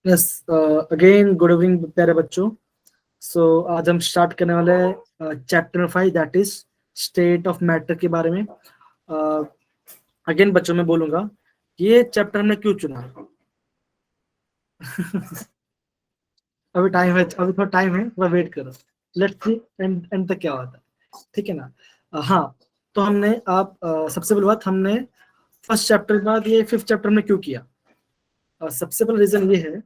Yes, again good evening प्यारे बच्चों। सो आज हम स्टार्ट करने वाले हैं chapter 5, that is state of matter के बारे में। अगेन बच्चों मैं बोलूंगा ये चैप्टर हमने क्यों चुना। अभी टाइम है, अभी थोड़ा टाइम है, थोड़ा वेट करो। लेट्स सी एंड एंड तक क्या होता है, ठीक है ना। हाँ, तो हमने आप सबसे पहली बात हमने फर्स्ट चैप्टर के बाद ये फिफ्थ चैप्टर में क्यों किया। सबसे पहला रीजन ये है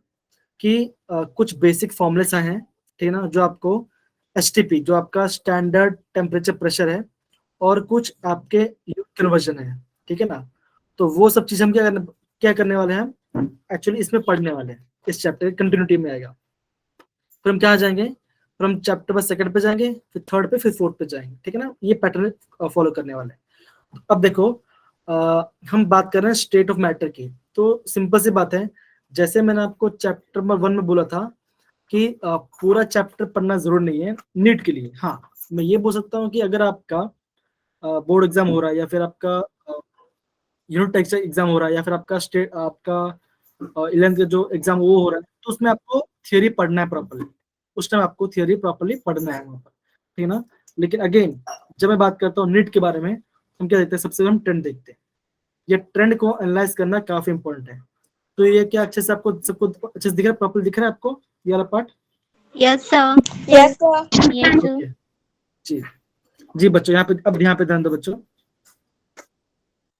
कि कुछ बेसिक फॉर्मूलेस हैं, ठीक है ना, जो आपको एसटीपी जो आपका स्टैंडर्ड टेम्परेचर प्रेशर है, और कुछ आपके कन्वर्जन है, ठीक है ना। तो वो सब चीज हम क्या करने वाले हैं, एक्चुअली इसमें पढ़ने वाले हैं, इस चैप्टर की कंटिन्यूटी में आएगा। फिर हम क्या जाएंगे, फिर हम चैप्टर पर सेकंड पे जाएंगे, फिर थर्ड पे, फिर फोर्थ पे जाएंगे, ठीक है ना। ये पैटर्न फॉलो करने वाले हैं। अब देखो, हम बात कर रहे हैं स्टेट ऑफ मैटर की। तो सिंपल सी बात है, जैसे मैंने आपको चैप्टर नंबर 1 में बोला था कि पूरा चैप्टर पढ़ना जरूर नहीं है नीट के लिए। हाँ, मैं ये बोल सकता हूँ कि अगर आपका बोर्ड एग्जाम हो रहा है, या फिर आपका यूनिट टेस्ट एग्जाम हो रहा है, या फिर आपका 11th का जो एग्जाम वो हो रहा है, तो उसमें आपको थियोरी पढ़ना है प्रॉपरली। उस टाइम आपको थियोरी प्रॉपरली पढ़ना है वहाँ पर, ठीक है ना। लेकिन अगेन जब मैं बात करता हूँ नीट के बारे में, हम क्या देखते हैं, सबसे पहले हम ट्रेंड देखते हैं। ये ट्रेंड को एनालाइज करना काफी इंपॉर्टेंट है। तो ये क्या अच्छे से आपको सबको अच्छे से दिख रहा है, प्रॉपरली दिख रहा है आपको ये वाला part. Yes, sir. Yes, sir. Yes, sir. Okay जी। जी बच्चों, यहाँ पे अब यहाँ पे ध्यान दो बच्चों।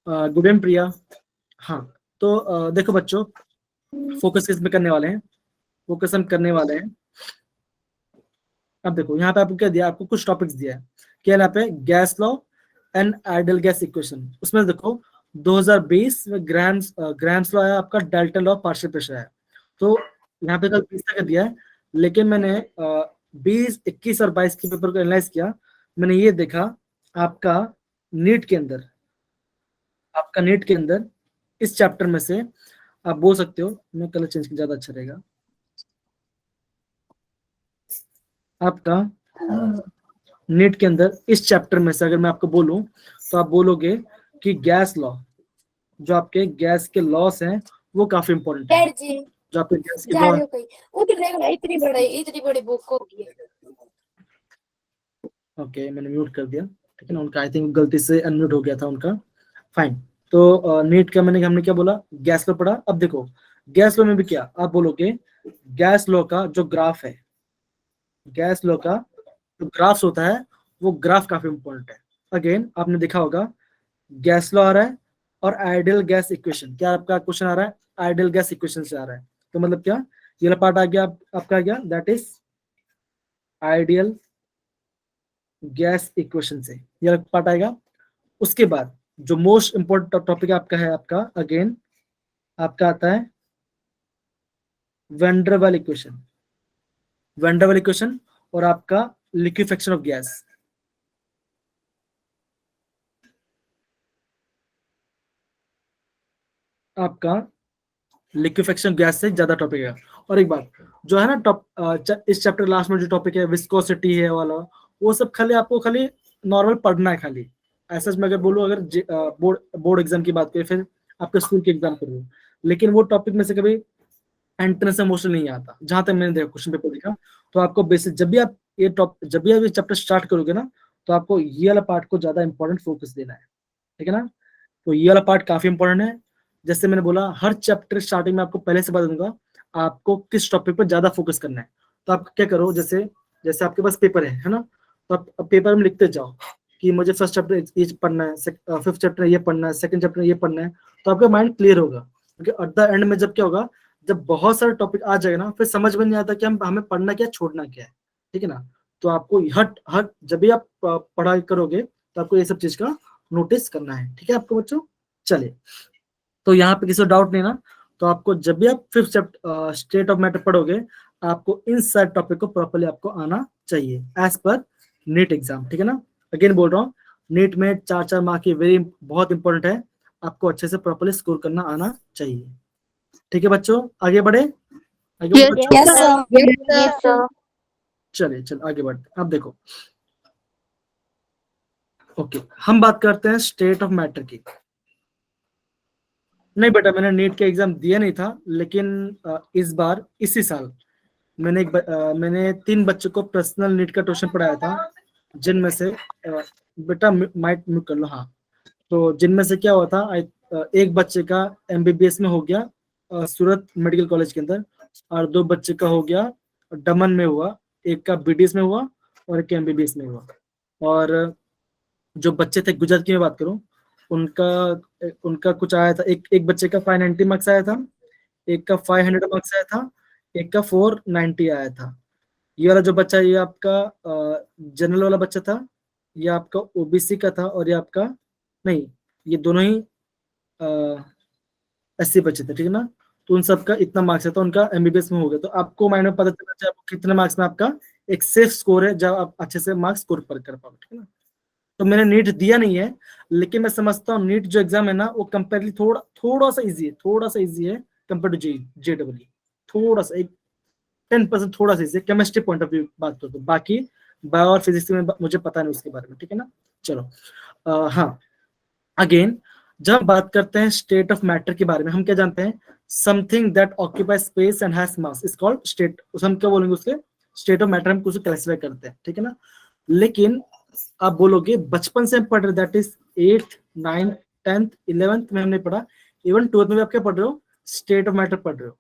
Good evening Priya. हाँ, तो देखो बच्चों, फोकस किस में करने वाले हैं, फोकस हम करने वाले हैं। अब देखो यहाँ पे आपको क्या दिया, आपको कुछ टॉपिक्स दिया है। क्या है यहाँ पे, gas law and ideal gas equation. उसमें देखो 2020 में ग्राम्स लॉ है, आपका डेल्टा लॉ, पार्शियल प्रेशर है। तो यहाँ पे कल 20 तक दिया है, लेकिन मैंने 20, 21 और 22 के पेपर को एनालाइज किया। मैंने ये देखा आपका नीट के अंदर, आपका नीट के अंदर इस चैप्टर में से आप बोल सकते हो, मैं कलर चेंज किया ज्यादा अच्छा रहेगा। आपका नीट के अंदर इस चैप्टर में से अगर मैं आपको बोलूं, तो आप बोलोगे कि गैस लॉ, जो आपके गैस के लॉस हैं वो काफी इंपॉर्टेंट है। डैड जी जो आपके गैस के जा लॉ, रहे हो कहीं? उधर देखो ना, इतनी बड़ी बुक होगी। ओके मैंने म्यूट कर दिया, ठीक है ना। उनका आई थिंक गलती से अनम्यूट हो गया था उनका। फाइन। तो नीट का हमने क्या बोला, गैस लॉ पढ़ा। अब देखो गैस लॉ में भी क्या आप बोलोगे, गैस लॉ का जो ग्राफ है, गैस लॉ का जो ग्राफ्स होता है, वो ग्राफ काफी इंपॉर्टेंट है। अगेन आपने देखा होगा गैस लॉ आ रहा है, और आइडियल गैस इक्वेशन, क्या आपका क्वेश्चन आ रहा है, आइडियल गैस इक्वेशन से आ रहा है। तो मतलब क्या, ये वाला पार्ट आ गया आपका आ गया, that is ideal gas equation से ये वाला पार्ट आएगा। उसके बाद जो मोस्ट इंपॉर्टेंट टॉपिक आपका है, आपका अगेन आपका आता है वेंडरवाल इक्वेशन, वेंडरवाल इक्वेशन, और आपका लिक्विफेक्शन ऑफ गैस। आपका लिक्विफेक्शन गैस से ज्यादा टॉपिक है। और एक बात जो है ना, इस चैप्टर लास्ट में जो टॉपिक है विस्कोसिटी है वाला, वो सब खाली आपको खाली नॉर्मल पढ़ना है खाली। ऐसा मैं अगर बोलूँ, अगर बोर्ड बोर्ड एग्जाम की बात करें, फिर आपके स्कूल के एग्जाम करूँ, लेकिन वो टॉपिक में से कभी एंट्रेंस से मोशन नहीं आता, जहां तक मैंने देखा क्वेश्चन पेपर देखा। तो आपको बेसिक जब भी आप ये चैप्टर स्टार्ट करोगे ना, तो आपको ये वाला पार्ट को ज्यादा इंपॉर्टेंट फोकस देना है, ठीक है ना। तो ये वाला पार्ट काफी इंपॉर्टेंट है। जैसे मैंने बोला, हर चैप्टर स्टार्टिंग में आपको पहले से बता दूंगा आपको किस टॉपिक पर ज्यादा फोकस करना है। तो आप क्या करो, जैसे जैसे आपके पास पेपर है ना, तो आप पेपर में लिखते जाओ कि मुझे फर्स्ट चैप्टर ये पढ़ना है, फिफ्थ चैप्टर ये पढ़ना है, सेकंड चैप्टर ये पढ़ना है। तो आपका माइंड क्लियर होगा, क्योंकि एट द एंड में जब क्या होगा, जब बहुत सारे टॉपिक आ जाएगा ना, फिर समझ में नहीं आता कि हम हमें पढ़ना क्या, छोड़ना क्या है, ठीक है ना। तो आपको हट हट जब भी आप पढ़ाई करोगे, तो आपको ये सब चीज का नोटिस करना है, ठीक है आपको बच्चों। चलिए, तो यहाँ पे किसी को डाउट नहीं ना, तो आपको जब भी आप fifth chapter state of matter पढ़ोगे, आपको इन सारे टॉपिक को प्रॉपर्ली आपको आना चाहिए एज पर नीट एग्जाम, ठीक है ना। अगेन बोल रहा हूँ, नीट में 4-4 मार्क की वेरी बहुत इंपॉर्टेंट है, आपको अच्छे से प्रॉपर्ली स्कोर करना आना चाहिए, ठीक है बच्चों। आगे बढ़े, आगे बढ़े Yes, बच्चों। Yes sir. Sir. Yes, sir. चलिए चलिए आगे बढ़ते, अब देखो ओके, हम बात करते हैं स्टेट ऑफ मैटर की। नहीं बेटा, मैंने नीट का एग्जाम दिया नहीं था, लेकिन इस बार इसी साल मैंने 3 बच्चों को पर्सनल नीट का ट्यूशन पढ़ाया था, जिनमें से बेटा माइक म्यूट कर लो, हाँ। तो जिनमें से क्या हुआ था, एक बच्चे का एमबीबीएस में हो गया सूरत मेडिकल कॉलेज के अंदर, और 2 बच्चे का हो गया दमन में हुआ, एक का बीडीएस में हुआ और एक का एमबीबीएस में हुआ। और जो बच्चे थे गुजरात की मैं बात करूं, उनका उनका कुछ आया था, एक एक बच्चे का 590 मार्क्स आया था, एक का 500 मार्क्स आया था, एक का 490 आया था। ये वाला जो बच्चा, ये आपका जनरल वाला बच्चा था, ये आपका ओबीसी का था, और ये आपका नहीं, ये दोनों ही 80 बच्चे थे, ठीक है ना। तो उन सबका इतना मार्क्स है, तो उनका एमबीबीएस में हो गया। तो आपको माइंड में पता चलना चाहिए आपको कितने मार्क्स में आपका एक सेफ स्कोर है, जब आप अच्छे से मार्क्स स्कोर कर पाओ, ठीक है ना। तो मैंने नीट दिया नहीं है, लेकिन मैं समझता हूँ नीट जो एग्जाम है ना, वो कंपेरेटली थोड़ा थोड़ा सा इजी है, थोड़ा सा इजी है कंपेयर टू जेडब्ल्यू, थोड़ा सा, एक 10% थोड़ा सा इजी है केमिस्ट्री पॉइंट ऑफ व्यू बात करो तो। बाकी बायो और फिजिक्स में मुझे पता नहीं उसके बारे में, ठीक है ना। चलो हाँ, अगेन जब हम बात करते हैं स्टेट ऑफ मैटर के बारे में, हम क्या जानते हैं, something that occupy space and has mass is called state. उसे हम क्या बोलेंगे, उसके स्टेट ऑफ मैटर हम कुछ क्लासिफाई करते हैं, ठीक है ना। लेकिन आप बोलोगे बचपन से हम पढ़ रहे, that is 8th 9th 10th 11th में हमने पढ़ा, इवन 12th में भी आप क्या पढ़ रहे हो, स्टेट ऑफ मैटर पढ़ रहे हो।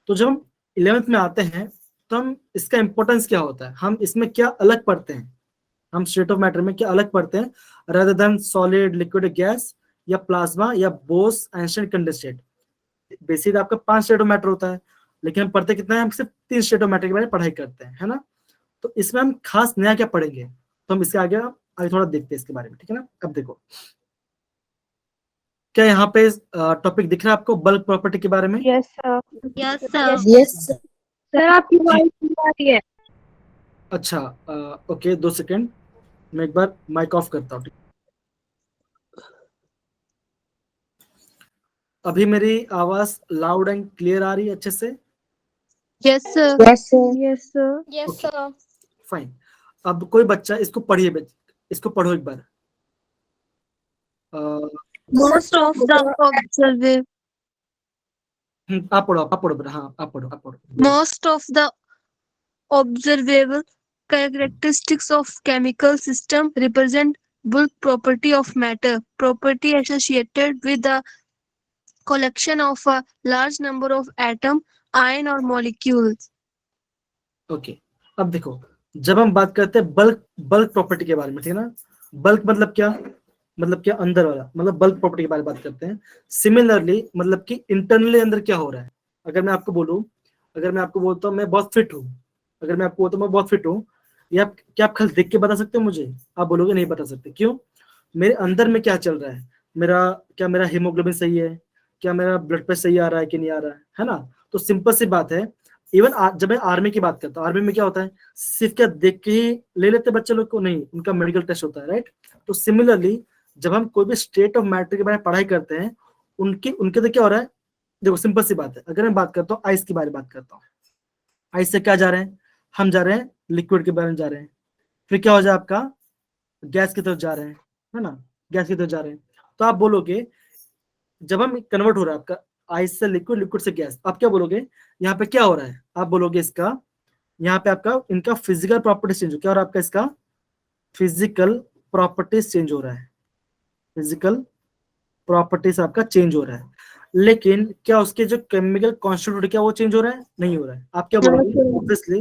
तो जब हम 11th में आते हैं, तो हम इसका इंपॉर्टेंस क्या होता है, हम इसमें क्या अलग पढ़ते हैं, हम स्टेट ऑफ मैटर में क्या अलग पढ़ते हैं, rather than solid liquid gas या प्लाज्मा या बोस आइंस्टाइन कंडेंसेट। बेसिक आपका 5 स्टेट ऑफ मैटर होता है, लेकिन हम पढ़ते कितना है, हम सिर्फ 3 स्टेट ऑफ मैटर के बारे में पढ़ाई करते हैं, है ना। तो इसमें हम खास नया क्या पढ़ेंगे, तो हम इसके आगे थोड़ा देखते हैं इसके बारे में, ठीक है ना। अब देखो, क्या यहाँ पे टॉपिक दिख रहा है आपको बल्क प्रॉपर्टी के बारे में? Yes sir. Yes, sir. Yes sir, आपकी वॉइस नहीं आ रही है। अच्छा, ओके 2 सेकेंड, मैं एक बार माइक ऑफ करता हूँ। अभी मेरी आवाज लाउड एंड क्लियर आ रही है अच्छे से? Yes, sir. Yes sir. Yes sir. Yes sir. Fine. अब कोई बच्चा इसको पढ़िए, इसको पढ़ो एक बार। Most of the observable आप पढ़ो बेटा, हाँ आप पढ़ो। most of the observable characteristics of chemical system represent bulk property of matter, property associated with the collection of a large number of atom, ion or molecules. Okay, अब देखो, जब हम बात करते हैं बल्क प्रॉपर्टी के बारे में, ठीक है ना। बल्क मतलब क्या, मतलब क्या अंदर वाला, मतलब बल्क प्रॉपर्टी के बारे में बात करते हैं। सिमिलरली मतलब कि इंटरनली अंदर क्या हो रहा है, अगर मैं आपको बोलूं, अगर मैं आपको बोलता हूँ मैं बहुत फिट हूँ, अगर मैं आपको बोलता हूँ मैं बहुत फिट हूँ, या क्या आप खाली देख के बता सकते हो मुझे? आप बोलोगे नहीं बता सकते, क्यों? मेरे अंदर में क्या चल रहा है, मेरा हीमोग्लोबिन सही है, क्या मेरा ब्लड प्रेशर सही आ रहा है कि नहीं आ रहा है ना। तो सिंपल सी बात है। इवन जब मैं आर्मी की बात करता हूँ, आर्मी में क्या होता है, सिर्फ क्या देख के ही ले लेते बच्चे लोग को, नहीं, उनका मेडिकल टेस्ट होता है, राइट। तो सिमिलरली जब हम कोई भी स्टेट ऑफ मैटर के बारे में पढ़ाई करते हैं, उनके तो क्या हो रहा है, देखो सिंपल सी बात है। अगर मैं बात करता हूँ आइस के बारे में बात करता हूँ, आइस से क्या जा रहे हैं, हम जा रहे हैं लिक्विड के बारे में जा रहे हैं, फिर क्या हो जाए आपका गैस की तरफ जा रहे हैं, है ना, गैस की तरफ जा रहे हैं। तो आप बोलोगे जब हम कन्वर्ट हो रहा है आपका आइस से लिक्विड, लिक्विड से गैस, आप क्या बोलोगे, यहाँ पे क्या हो रहा है, आप बोलोगे इसका, यहाँ पे आपका इनका फिजिकल प्रॉपर्टीज चेंज हो, क्या हो रहा है आपका, इसका फिजिकल प्रॉपर्टीज चेंज हो रहा है, फिजिकल प्रॉपर्टीज आपका चेंज हो रहा है। लेकिन क्या उसके जो केमिकल कॉन्स्टिट्यूट क्या वो चेंज हो रहा है? नहीं हो रहा है। आप क्या बोलोगे, ऑब्वियसली,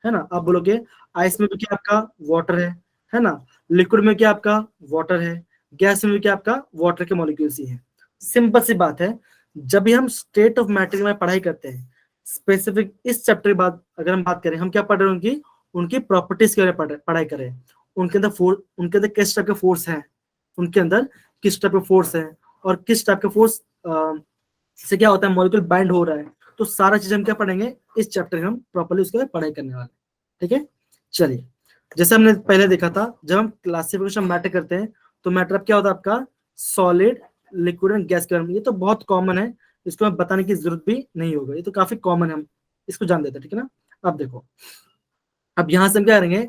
है ना, आप बोलोगे आइस में भी क्या आपका वाटर है ना, लिक्विड में क्या आपका वाटर है, गैस में भी क्या आपका वाटर के मॉलिक्यूल्स ही है। सिंपल सी बात है। जब भी हम स्टेट ऑफ मैटर में पढ़ाई करते हैं, स्पेसिफिक इस चैप्टर के बाद अगर हम बात करें, हम क्या पढ़ रहे हैं, उनकी प्रॉपर्टीज के बारे में पढ़ाई करें, उनके अंदर किस टाइप के फोर्स है, उनके अंदर किस टाइप का फोर्स है, और किस टाइप का फोर्स से क्या होता है, मॉलिक्यूल बाइंड हो रहा है। तो सारा चीज हम क्या पढ़ेंगे इस चैप्टर में, हम प्रॉपर्ली उसके पढ़ाई करने वाले, ठीक है। चलिए, जैसे हमने पहले देखा था, जब हम क्लासिफिकेशन मैटर करते हैं, तो मैटर अब क्या होता है आपका सॉलिड लिक्विड एंड गैस के बारे में। ये तो बहुत कॉमन है, इसको हमें बताने की जरूरत भी नहीं होगा, ये तो काफी कॉमन है, हम इसको जान देते हैं, ठीक है ना। अब देखो, अब यहां से हम क्या करेंगे,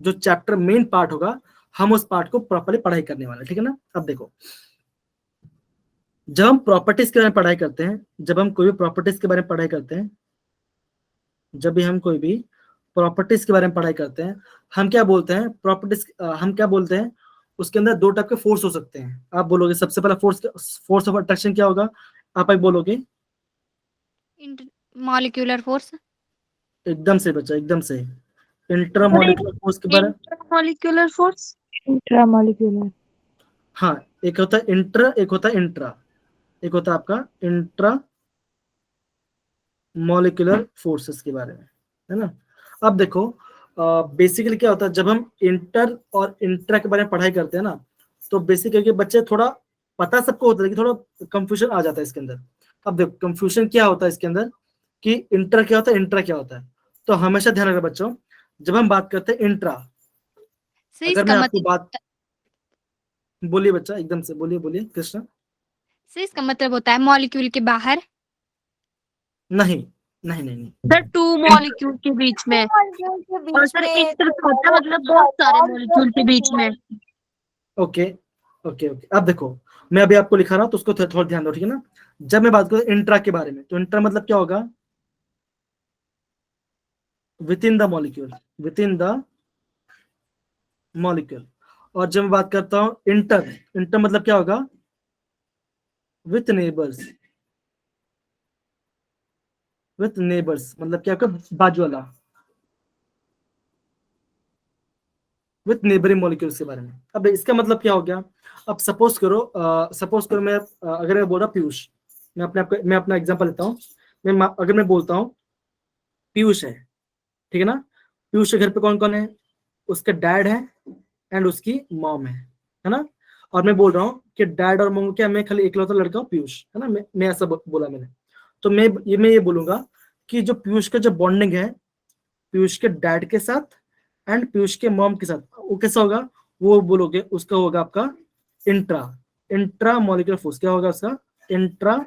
जो चैप्टर मेन पार्ट होगा, हम उस पार्ट को प्रॉपर्ली पढ़ाई करने वाले, ठीक है ना। अब देखो, जब हम प्रॉपर्टीज के बारे में पढ़ाई करते हैं, जब हम कोई भी प्रॉपर्टीज के बारे में पढ़ाई करते हैं, जब भी हम कोई भी प्रॉपर्टीज के बारे में पढ़ाई करते हैं, हम क्या बोलते हैं, प्रॉपर्टीज हम क्या बोलते हैं, उसके अंदर दो टाइप के फोर्स हो सकते हैं। आप बोलोगे सबसे पहला फोर्स ऑफ अट्रैक्शन क्या होगा, आप एक बोलोगे। Molecular force. एकदम से बच्चा, एकदम से। इंट्रामॉलिक्यूलर फोर्स के बारे में, इंट्रामॉलिक्यूलर फोर्स। इंट्रामॉलिक्यूलर। हाँ, एक होता है इंटर, एक होता है इंट्रा। एक होता है आपका इंट्रा मॉलिक्यूलर फोर्सेस के बारे में, है ना। अब देखो बेसिकली क्या होता है, जब हम इंटर और इंट्रा के बारे में पढ़ाई करते हैं ना, तो बेसिकली बच्चे थोड़ा पता सबको होता है, लेकिन थोड़ा कंफ्यूजन आ जाता है इसके अंदर। अब देखो कंफ्यूजन क्या होता है इसके अंदर, कि इंटर क्या होता है, इंट्रा क्या होता है। तो हमेशा ध्यान रखना बच्चों, जब हम बात करते हैं इंट्रा, सर अगर इसका मैं आपको मतलब बात, बोलिए बच्चा, एकदम से बोलिए, बोलिए कृष्णा। सर इसका मतलब होता है मॉलिक्यूल के बाहर। नहीं नहीं नहीं नहीं, सर टू मॉलिक्यूल के बीच में, और सर इंटर होता है मतलब बहुत सारे मॉलिक्यूल के बीच में। Okay okay okay. अब देखो मैं अभी आपको लिखा रहा हूँ, तो उसको थोड़ा ध्यान दो, ठीक है ना। जब मैं बात करूँ इंट्रा के बारे में, तो इंट्रा मतलब क्या होगा, with in the molecule, with in the molecule. और जब मैं बात करता हूँ इंटर, इंटर मतलब क्या होगा, विथ नेबर्स, विथ नेबर्स मतलब क्या होगा, बाजू वाला, विथ नेबरिंग मॉलिक्यूल्स के बारे में। अब इसका मतलब क्या हो गया, अब सपोज करो मैं अगर मैं बोल रहा पीयूष, मैं अपना एग्जांपल लेता हूँ। अगर मैं बोलता हूँ पीयूष है, ठीक है ना। पीयूष के घर पे कौन कौन है, उसके डैड है एंड उसकी मॉम है ना। और मैं बोल रहा हूँ कि डैड और मॉम क्या, मैं खाली इकलौता लड़का हूँ पीयूष, है ना। मैं ऐसा बोला मैंने, तो मैं ये बोलूंगा कि जो पीयूष का जो बॉन्डिंग है पीयूष के डैड के साथ एंड पीयूष के मॉम के साथ, वो कैसा होगा, वो बोलोगे उसका होगा आपका इंट्रा, इंट्रा मॉलिक्यूलर फोर्स। क्या होगा उसका, इंट्रा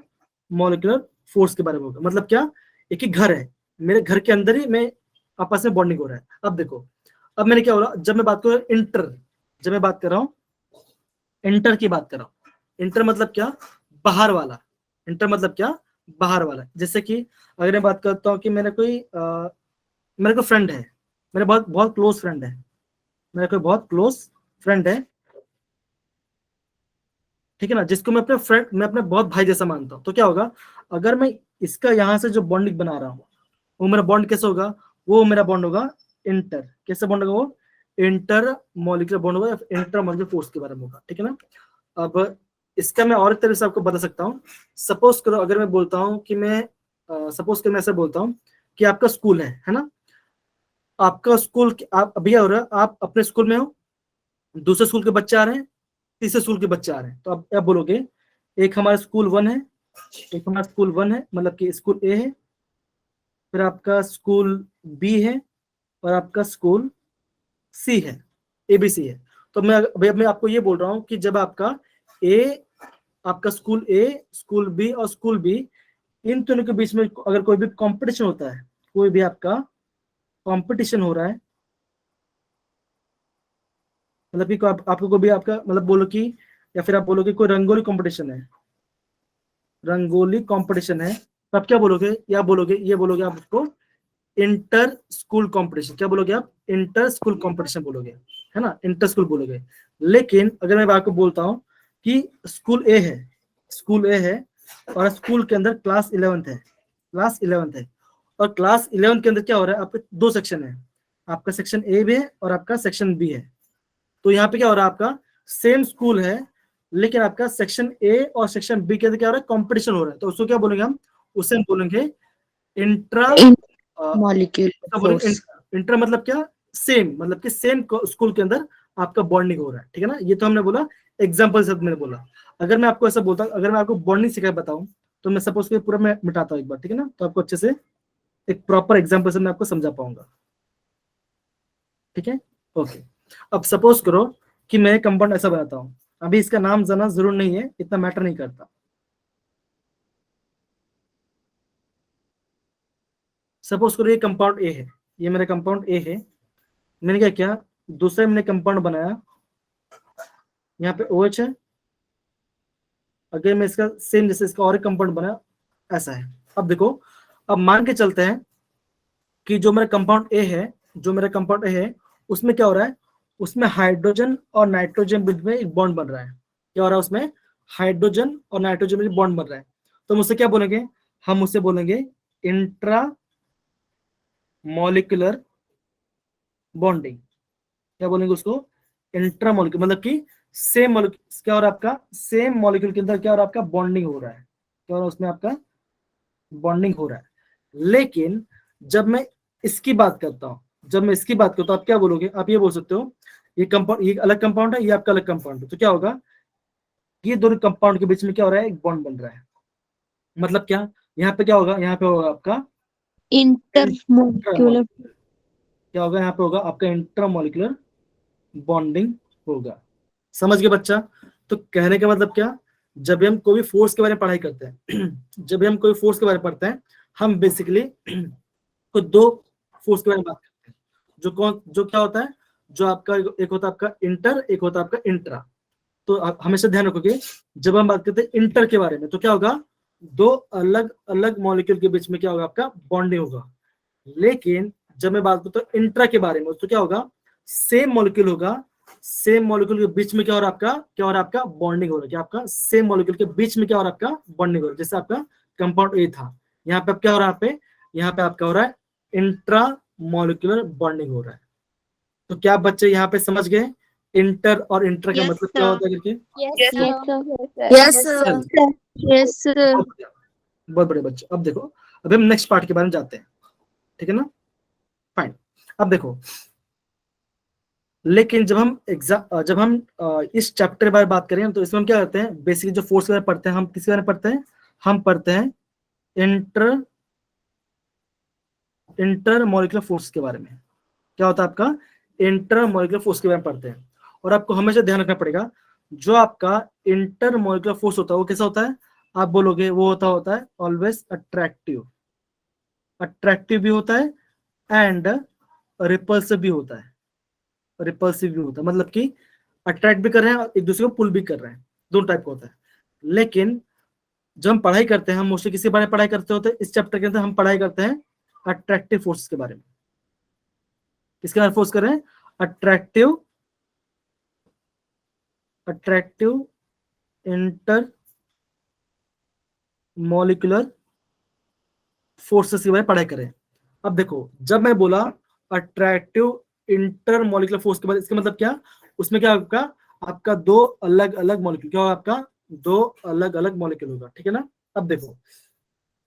मॉलिक्यूलर फोर्स के बारे में होगा। मतलब क्या, एक ही घर है, मेरे घर के अंदर ही मैं आपस में बॉन्डिंग हो रहा है। अब देखो, अब मैंने क्या बोला, जब मैं बात कर रहा हूँ इंटर, जब मैं बात कर रहा हूँ इंटर की बात कर रहा हूँ, इंटर मतलब क्या, बाहर वाला। इंटर मतलब क्या, बाहर वाला। जैसे कि अगर मैं बात करता हूँ कि मेरे को फ्रेंड है, मेरे बहुत बहुत क्लोज फ्रेंड है, मेरे कोई बहुत क्लोज फ्रेंड है, ठीक है ना, जिसको मैं अपने फ्रेंड, मैं अपने बहुत भाई जैसा मानता हूँ। तो क्या होगा, अगर मैं इसका यहाँ से जो बॉन्डिंग बना रहा हूँ, वो मेरा बॉन्ड कैसे होगा, वो मेरा बॉन्ड होगा इंटर। कैसे बॉन्ड होगा, वो इंटर मॉलिक्यूलर बॉन्ड होगा, इंटर मॉलिक्यूलर फोर्स के बारे में होगा, ठीक है ना। अब इसका मैं और एक तरह से आपको बता सकता हूँ। सपोज करो अगर मैं बोलता हूँ कि सपोज करो मैं ऐसे बोलता हूँ कि आपका स्कूल है ना। आपका स्कूल, आप अभी क्या हो रहा है, आप अपने स्कूल में हो, दूसरे स्कूल के बच्चे आ रहे हैं, तीसरे स्कूल के बच्चे आ रहे हैं। तो आप बोलोगे, एक हमारा स्कूल 1 है, एक हमारा स्कूल 1 है, मतलब कि स्कूल ए है, फिर आपका स्कूल बी है, और आपका स्कूल सी है, ABC है। तो मैं आपको ये बोल रहा हूँ कि जब आपका स्कूल बी और स्कूल बी, इन दोनों के बीच में अगर कोई भी कंपटीशन होता है, कोई भी आपका कंपटीशन हो रहा है, मतलब कि आपको कोई भी आपका मतलब बोलो कि, या फिर आप बोलोगे कोई रंगोली कंपटीशन है, रंगोली कंपटीशन है, तो आप क्या बोलोगे, या बोलोगे ये बोलोगे आप उसको इंटर स्कूल कंपटीशन। क्या बोलोगे आप, इंटर स्कूल कंपटीशन बोलोगे, है ना, इंटर स्कूल बोलोगे। लेकिन अगर मैं आपको बोलता हूँ कि स्कूल ए है, स्कूल ए है, और स्कूल के अंदर क्लास 11th है, क्लास 11th है, और क्लास 11th के अंदर क्या हो रहा है, आपके दो सेक्शन है, आपका सेक्शन ए भी है और आपका सेक्शन बी है। तो यहाँ पे क्या हो रहा है, आपका सेम स्कूल है, लेकिन आपका सेक्शन ए और सेक्शन बी के अंदर क्या हो रहा है, कंपटीशन हो रहा है। तो उसको क्या बोलेंगे हम, उसे हम बोलेंगे इंट्रा मॉलिक्यूलर फोर्स। इंटर मतलब क्या, सेम, मतलब कि सेम स्कूल के अंदर आपका बॉन्डिंग हो रहा है, ठीक है ना। ये तो हमने बोला एग्जांपल से, मैंने बोला। अगर मैं आपको ऐसा बोलता हूँ, अगर मैं आपको बॉन्डिंग सिखा बताऊं, तो मैं सपोज के पूरा मैं मिटाता हूँ एक बार, ठीक है ना, तो आपको अच्छे से एक प्रॉपर एग्जांपल से मैं आपको समझा पाऊंगा, ठीक है। ओके, अब सपोज करो कि मैं कंपाउंड ऐसा बनाता हूँ, अभी इसका नाम जाना जरूर नहीं है, इतना मैटर नहीं करता। सपोज करो ये कंपाउंड ए है, ये मेरा कंपाउंड ए है। मैंने क्या किया, दूसरे मैंने कंपाउंड बनाया, यहाँ पे OH है, अगर मैं इसका सेम जैसे इसका और एक कंपाउंड बना ऐसा है। अब देखो, अब मान के चलते हैं कि जो मेरा कंपाउंड ए है, जो मेरा कंपाउंड ए है उसमें क्या हो रहा है, उसमें हाइड्रोजन और नाइट्रोजन बीच में एक बॉन्ड बन रहा है। क्या हो रहा है उसमें, हाइड्रोजन और नाइट्रोजन में बॉन्ड बन रहा है। तो हम उससे क्या बोलेंगे, हम उससे बोलेंगे इंट्रा मॉलिक्यूलर बॉन्डिंग। क्या बोलेंगे उसको, इंट्रा मॉलिक्यूल, मतलब कि सेम मॉलिक्यूल, क्या हो रहा है आपका, सेम मॉलिक्यूल के अंदर क्या हो रहा है आपका, बॉन्डिंग हो रहा है। क्या हो रहा है उसमें आपका, बॉन्डिंग हो रहा है। लेकिन जब मैं इसकी बात करता हूं, जब मैं इसकी बात करता हूं, आप क्या बोलोगे, आप ये बोल सकते हो ये कंपाउंड, ये अलग कंपाउंड है, ये आपका अलग कंपाउंड है। तो क्या होगा, ये दोनों कंपाउंड के बीच में क्या हो रहा है, एक बॉन्ड बन रहा है। मतलब क्या, यहाँ पे क्या होगा, यहाँ पे होगा आपका इंटरमोलिक्यूलर क्या होगा, यहाँ पे होगा आपका इंट्रामोलिकुलर बॉन्डिंग होगा। समझ गए बच्चा। तो कहने का मतलब क्या, जब भी हम कोई फोर्स के बारे में पढ़ाई करते हैं जब भी हम कोई फोर्स के बारे में पढ़ते हैं, हम बेसिकली तो दो फोर्स के बारे में बात करते हैं। जो क्या होता है, जो आपका एक होता है आपका इंटर, एक होता है आपका इंट्रा। तो आप हमेशा ध्यान रखोगे, जब हम बात करते हैं इंटर के बारे में, तो क्या होगा, दो अलग अलग मॉलिक्यूल के बीच में क्या होगा, आपका बॉन्डिंग होगा। लेकिन जब मैं बात करता हूँ इंट्रा के बारे में, तो क्या होगा, सेम मॉलिक्यूल होगा, सेम मॉलिक्यूल के बीच में क्या हो रहा है आपका, क्या हो रहा है आपका, बॉन्डिंग हो रहा है। क्या आपका सेम मॉलिक्यूल के बीच में क्या हो रहा है आपका, बॉन्डिंग हो रहा है। जैसे आपका कंपाउंड ए था, यहाँ पे क्या हो रहा है, यहाँ पे आपका हो रहा है इंट्रा मॉलिक्यूलर बॉन्डिंग हो रहा है। तो क्या बच्चे यहाँ पे समझ गए इंटर और इंट्रा का Yes, मतलब क्या sir. होता है करके। Yes, sir. Yes, sir. Yes, sir. बहुत बड़े बच्चे। अब देखो, अब हम नेक्स्ट पार्ट के बारे में जाते हैं, ठीक है ना, फाइन। अब देखो, लेकिन जब हम इस चैप्टर के बारे में बात करें, तो इसमें हम क्या करते हैं, बेसिकली जो फोर्स के बारे में पढ़ते हैं, हम किसके बारे में पढ़ते हैं, हम पढ़ते हैं इंटर मॉलिक्यूलर फोर्स के बारे में। क्या होता है आपका, इंटर मॉलिक्यूलर फोर्स के बारे में पढ़ते हैं। और आपको हमेशा ध्यान रखना पड़ेगा, जो आपका इंटर मॉलिक्यूलर फोर्स होता है वो कैसा होता है, आप बोलोगे वो होता है ऑलवेज अट्रैक्टिव। अट्रैक्टिव भी होता है एंड रिपल्सिव भी होता है। रिपल्सिव भी होता है मतलब कि अट्रैक्ट भी कर रहे हैं और एक दूसरे को पुल भी कर रहे हैं, दोनों टाइप का होता है। लेकिन जब हम पढ़ाई करते हैं, हम मोस्टली किसी बारे में पढ़ाई करते होते हैं, इस चैप्टर के अंदर हम पढ़ाई करते हैं अट्रैक्टिव फोर्स के बारे में। किसके बारे में फोर्स कर रहे हैं, अट्रैक्टिव इंटर मॉलिक्यूलर फोर्सेस के बारे में पढ़ाई करें। अब देखो, जब मैं बोला अट्रैक्टिव इंटर मॉलिक्यूलर फोर्स के बाद, इसका मतलब क्या, उसमें क्या आपका, आपका दो अलग अलग मॉलिक्यूल, क्या होगा आपका, दो अलग अलग मॉलिक्यूल होगा, ठीक है ना। अब देखो,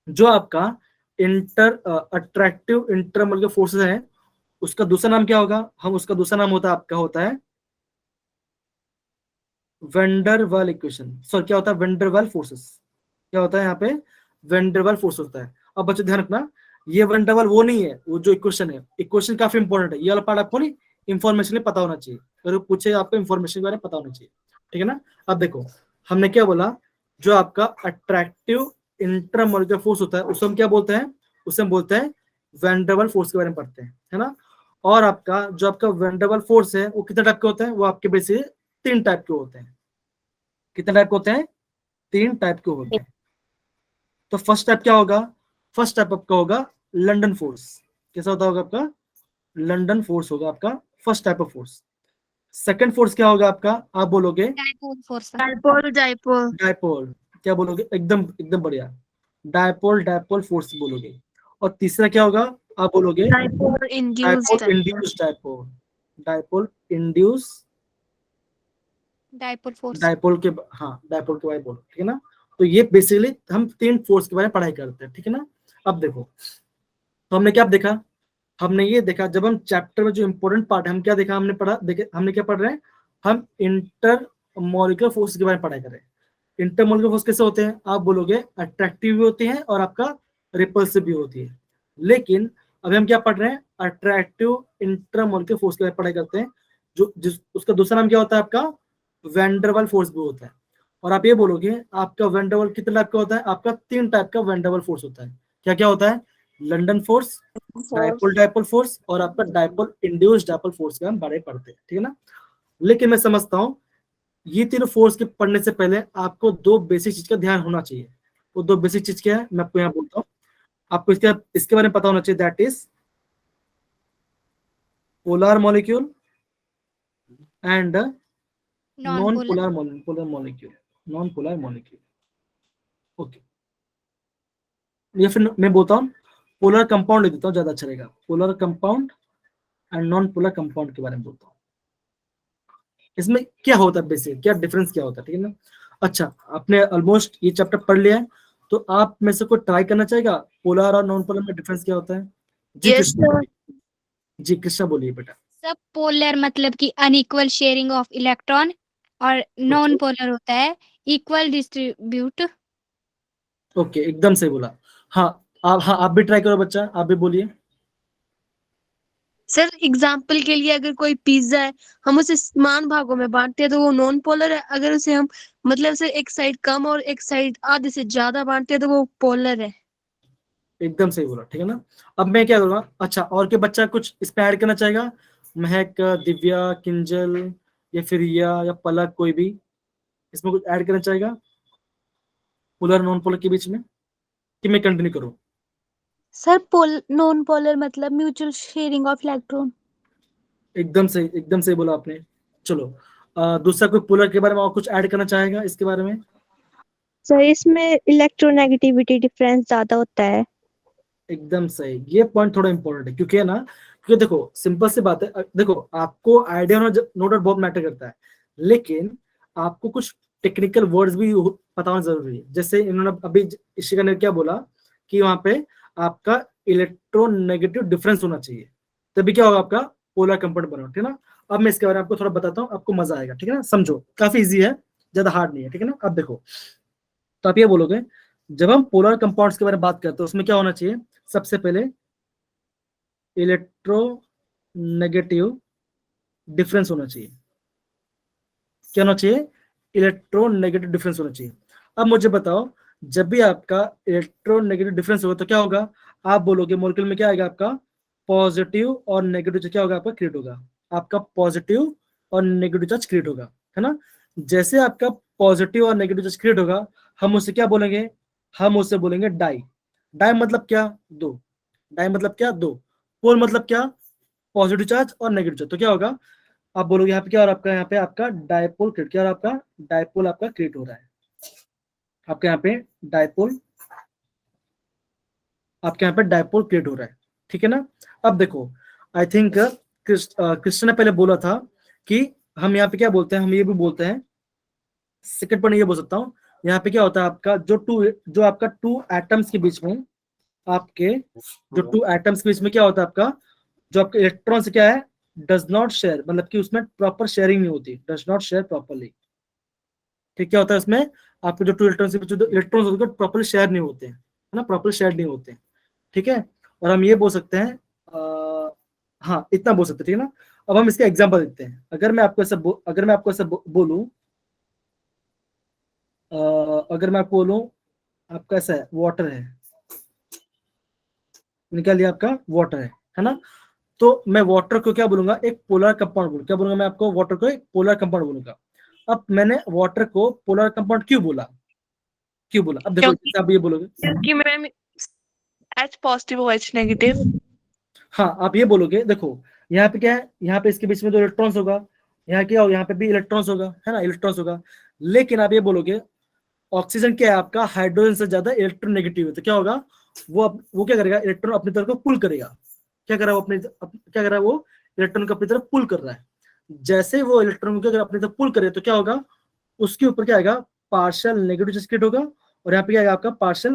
जो आपका अट्रैक्टिव इंटर मॉलिक्यूलर फोर्सेस है, उसका दूसरा नाम क्या होगा, हम उसका दूसरा नाम होता है वेंडरवाल इक्वेशन। सॉरी, क्या होता है, वेंडरवाल फोर्सेस। क्या होता है यहाँ पे, वेंडरवाल फोर्स होता है। अब बच्चों ध्यान रखना, ये वेंडरवाल वो नहीं है, वो जो इक्वेशन है, इक्वेशन काफी इंपॉर्टेंट है, ये वाला पार्ट आपको नहीं इंफॉर्मेशन पता होना चाहिए, अगर पूछे आपको इंफॉर्मेशन के बारे में पता होना चाहिए, ठीक है ना। अब देखो, हमने क्या बोला, जो आपका अट्रैक्टिव इंटरमोलिकुलर फोर्स होता है, उसे हम क्या बोलते हैं, उसे हम बोलते हैं वेंडरवाल फोर्स के बारे में पढ़ते हैं, है ना। और आपका जो आपका वेंडरवाल फोर्स है, वो कितने टाइप के होते हैं, वो आपके बेसिकली तीन टाइप के होते हैं। कितने टाइप के होते हैं, तीन टाइप के होते हैं। तो फर्स्ट टाइप क्या होगा, फर्स्ट टाइप आपका होगा लंदन फोर्स। कैसा होता होगा आपका, लंदन फोर्स होगा आपका first type of force. Second force क्या होगा आपका, आप बोलोगे Dipole force, sir. Dipole. Dipole. क्या बोलोगे, एकदम एकदम बढ़िया, डायपोल फोर्स बोलोगे। और तीसरा क्या होगा, आप बोलोगे Dipole induced dipole induce dipole. Dipole induce Dipole force. Dipole के, हाँ डायपोल के बारे में बोलो, ठीक है ना। तो ये बेसिकली हम तीन फोर्स के बारे में पढ़ाई करते हैं, ठीक है ना। अब देखो, तो हमने क्या देखा, हमने ये देखा, जब हम चैप्टर में जो इंपॉर्टेंट पार्ट है, हम क्या देखा, हमने पढ़ा, देखे हमने क्या पढ़ रहे हैं, हम इंटर मॉलिक्यूलर फोर्स के बारे में पढ़ाई कर रहे हैं। इंटर मॉलिक्यूलर फोर्स कैसे होते हैं, आप बोलोगे अट्रैक्टिव भी होती है और आपका रिपल्सिव भी होती है। लेकिन अभी हम क्या पढ़ रहे हैं, अट्रैक्टिव इंटर मॉलिक्यूलर फोर्स के बारे में पढ़ाई करते हैं, जो उसका दूसरा नाम क्या होता है आपका, वैंडरवाल फोर्स भी होता है। और आप ये बोलोगे आपका वैंडरवाल कितने टाइप का होता है, आपका तीन टाइप का वैंडरवाल फोर्स होता है। क्या क्या होता है, लंदन फोर्स, डायपोल फोर्स और आपका डायपोल इंड्यूस्ड डायपोल फोर्स के हम बारे में पढ़ते हैं, ठीक है ना। लेकिन मैं समझता हूँ ये तीनों फोर्स के पढ़ने से पहले आपको दो बेसिक चीज का ध्यान होना चाहिए। वो दो बेसिक चीज क्या है मैं आपको यहाँ बोलता हूँ। आपको इसके बारे में पता होना चाहिए, that is polar molecule and non Non-polar. Polar molecule, non polar molecule. Okay, या फिर मैं बोलता हूँ पोलर कंपाउंड लिख देता हूँ, ज्यादा अच्छा रहेगा। Polar compound and non polar compound के बारे में बोलता हूँ। इसमें क्या होता है बेसिक, क्या डिफरेंस क्या होता है, ठीक है ना। अच्छा, आपने ऑलमोस्ट ये चैप्टर पढ़ लिया है, तो आप में से कोई ट्राई करना चाहेगा पोलर और नॉन पोलर में डिफरेंस क्या होता है? जी Yes, कृष्णा sir. बोलिए। जी कृष्णा बोलिए बेटा। सब पोलर मतलब कि अनइक्वल शेयरिंग ऑफ इलेक्ट्रॉन, और नॉन पोलर होता है इक्वल डिस्ट्रीब्यूट। ओके, एकदम सही बोला। हाँ, आप भी ट्राई करो बच्चा, आप भी बोलिए। सर एग्जाम्पल के लिए अगर कोई पिज्जा है, हम उसे समान भागों में बांटते हैं तो वो नॉन पोलर है। अगर उसे हम मतलब से एक साइड कम और एक साइड आधे से ज्यादा बांटते हैं तो वो पोलर है। एकदम सही बोला, ठीक है ना। अब मैं क्या करूँगा, अच्छा और के बच्चा कुछ इस पे ऐड करना चाहेगा? महक, दिव्या, किंजल या फिर या पलक, कोई भी इसमें कुछ ऐड करना चाहेगा पोलर नॉन पोलर के बीच में, कि मैं कंटिन्यू करूँ? सर नॉन पोलर मतलब म्यूचुअल शेयरिंग ऑफ इलेक्ट्रॉन। एकदम सही बोला आपने। चलो, दूसरा कोई पोलर के बारे में और कुछ ऐड करना चाहेगा इसके बारे में? सर इसमें इलेक्ट्रोनेगेटिविटी डिफरेंस ज्यादा होता है। एकदम सही, ये पॉइंट थोड़ा इंपॉर्टेंट है, क्योंकि है ना, क्योंकि देखो सिंपल सी बात है, देखो आपको आइडिया होना नो डाउट बहुत मैटर करता है, लेकिन आपको कुछ टेक्निकल वर्ड्स भी पता होना जरूरी है। जैसे इन्होंने अभी इशिका ने क्या बोला कि वहां पे आपका इलेक्ट्रोनेगेटिव डिफरेंस होना चाहिए, तभी क्या होगा आपका पोलर कंपाउंड बना, ठीक है ना। अब मैं इसके बारे में आपको थोड़ा बताता हूँ, आपको मजा आएगा, ठीक है ना। समझो, काफी इजी है, ज्यादा हार्ड नहीं है, ठीक है ना। अब देखो, तो आप ये बोलोगे, जब हम पोलर कंपाउंड्स के बारे में बात करते हैं उसमें क्या होना चाहिए, सबसे पहले इलेक्ट्रोनेगेटिव डिफरेंस होना चाहिए। क्या होना चाहिए? इलेक्ट्रोनेगेटिव डिफरेंस होना चाहिए। अब मुझे बताओ, जब भी आपका इलेक्ट्रोनेगेटिव डिफरेंस होगा तो क्या होगा? आप बोलोगे मॉलिक्यूल में क्या आएगा आपका, पॉजिटिव और नेगेटिव चार्ज क्या होगा आपका क्रिएट होगा, आपका पॉजिटिव और नेगेटिव चार्ज क्रिएट होगा, है ना। जैसे आपका पॉजिटिव और नेगेटिव चार्ज क्रिएट होगा, हम उसे क्या बोलेंगे, हम उसे बोलेंगे डाई। डाई मतलब क्या? दो। डाई मतलब क्या? दो। पोल मतलब क्या? पॉजिटिव चार्ज और नेगेटिव चार्ज। तो क्या होगा, आप बोलोगे यहाँ पे क्या, और आपका यहाँ पे आपका डायपोल क्रिएट, क्या, और आपका डायपोल आपका क्रिएट हो रहा है, आपके यहाँ पे डायपोल, आपके यहाँ पे डायपोल क्रिएट हो रहा है, ठीक है ना। अब देखो, आई थिंक कृष्ण ने पहले बोला था कि हम यहाँ पे क्या बोलते हैं, हम ये भी बोलते हैं, सेकंड पॉइंट ये बोल सकता हूँ, यहाँ पे क्या होता है आपका जो आपका टू एटम्स के बीच में, आपके जो टू एटम्स के बीच में क्या होता है आपका, जो आपके इलेक्ट्रॉन से क्या है, डज नॉट शेयर, मतलब कि उसमें प्रॉपर शेयरिंग नहीं होती, डज नॉट शेयर प्रॉपरली। ठीक, क्या होता है उसमें, आपके जो टू इलेक्ट्रॉन से जो इलेक्ट्रॉन होते हैं प्रॉपर शेयर नहीं होते हैं, है ना, प्रॉपर शेयर नहीं होते हैं, ठीक है। और हम ये बोल सकते हैं, हाँ इतना बोल सकते हैं, ठीक है ना। अब हम इसका एग्जांपल देते हैं। अगर मैं आपको ऐसा बोलूं, अगर मैं आपको बोलूं आपका ऐसा है, वाटर है, निकाल लिया आपका वाटर है ना। तो मैं वाटर को क्या बोलूंगा, एक पोलर कंपाउंड बोलूंगा, क्या बोलूंगा मैं आपको, वाटर को एक पोलर कंपाउंड बोलूंगा। अब मैंने वाटर को पोलर कंपाउंड क्यों बोला, क्यों बोला, अब देखो क्योंकि जैसे आप ये बोलोगे, क्योंकि मैम H पॉजिटिव और H नेगेटिव। हाँ आप ये बोलोगे, देखो यहाँ पे क्या है, यहाँ पे इसके बीच में जो इलेक्ट्रॉन्स होगा, यहाँ क्या होगा, यहाँ पे भी इलेक्ट्रॉन्स होगा, है ना, इलेक्ट्रॉन्स होगा। लेकिन आप ये बोलोगे ऑक्सीजन क्या है आपका, हाइड्रोजन से ज्यादा इलेक्ट्रोनेगेटिव है, तो क्या होगा, वो क्या करेगा, इलेक्ट्रॉन अपनी तरफ को पुल करेगा। क्या कर रहा है वो क्या कर रहा है, वो इलेक्ट्रॉन को अपनी तरफ पुल कर रहा है। जैसे वो इलेक्ट्रॉन को अगर अपनी तरफ पुल करे तो क्या होगा, उसके ऊपर क्या आएगा, पार्शियल नेगेटिव चार्ज क्रिएट होगा, और यहाँ पे क्या आएगा आपका पार्शियल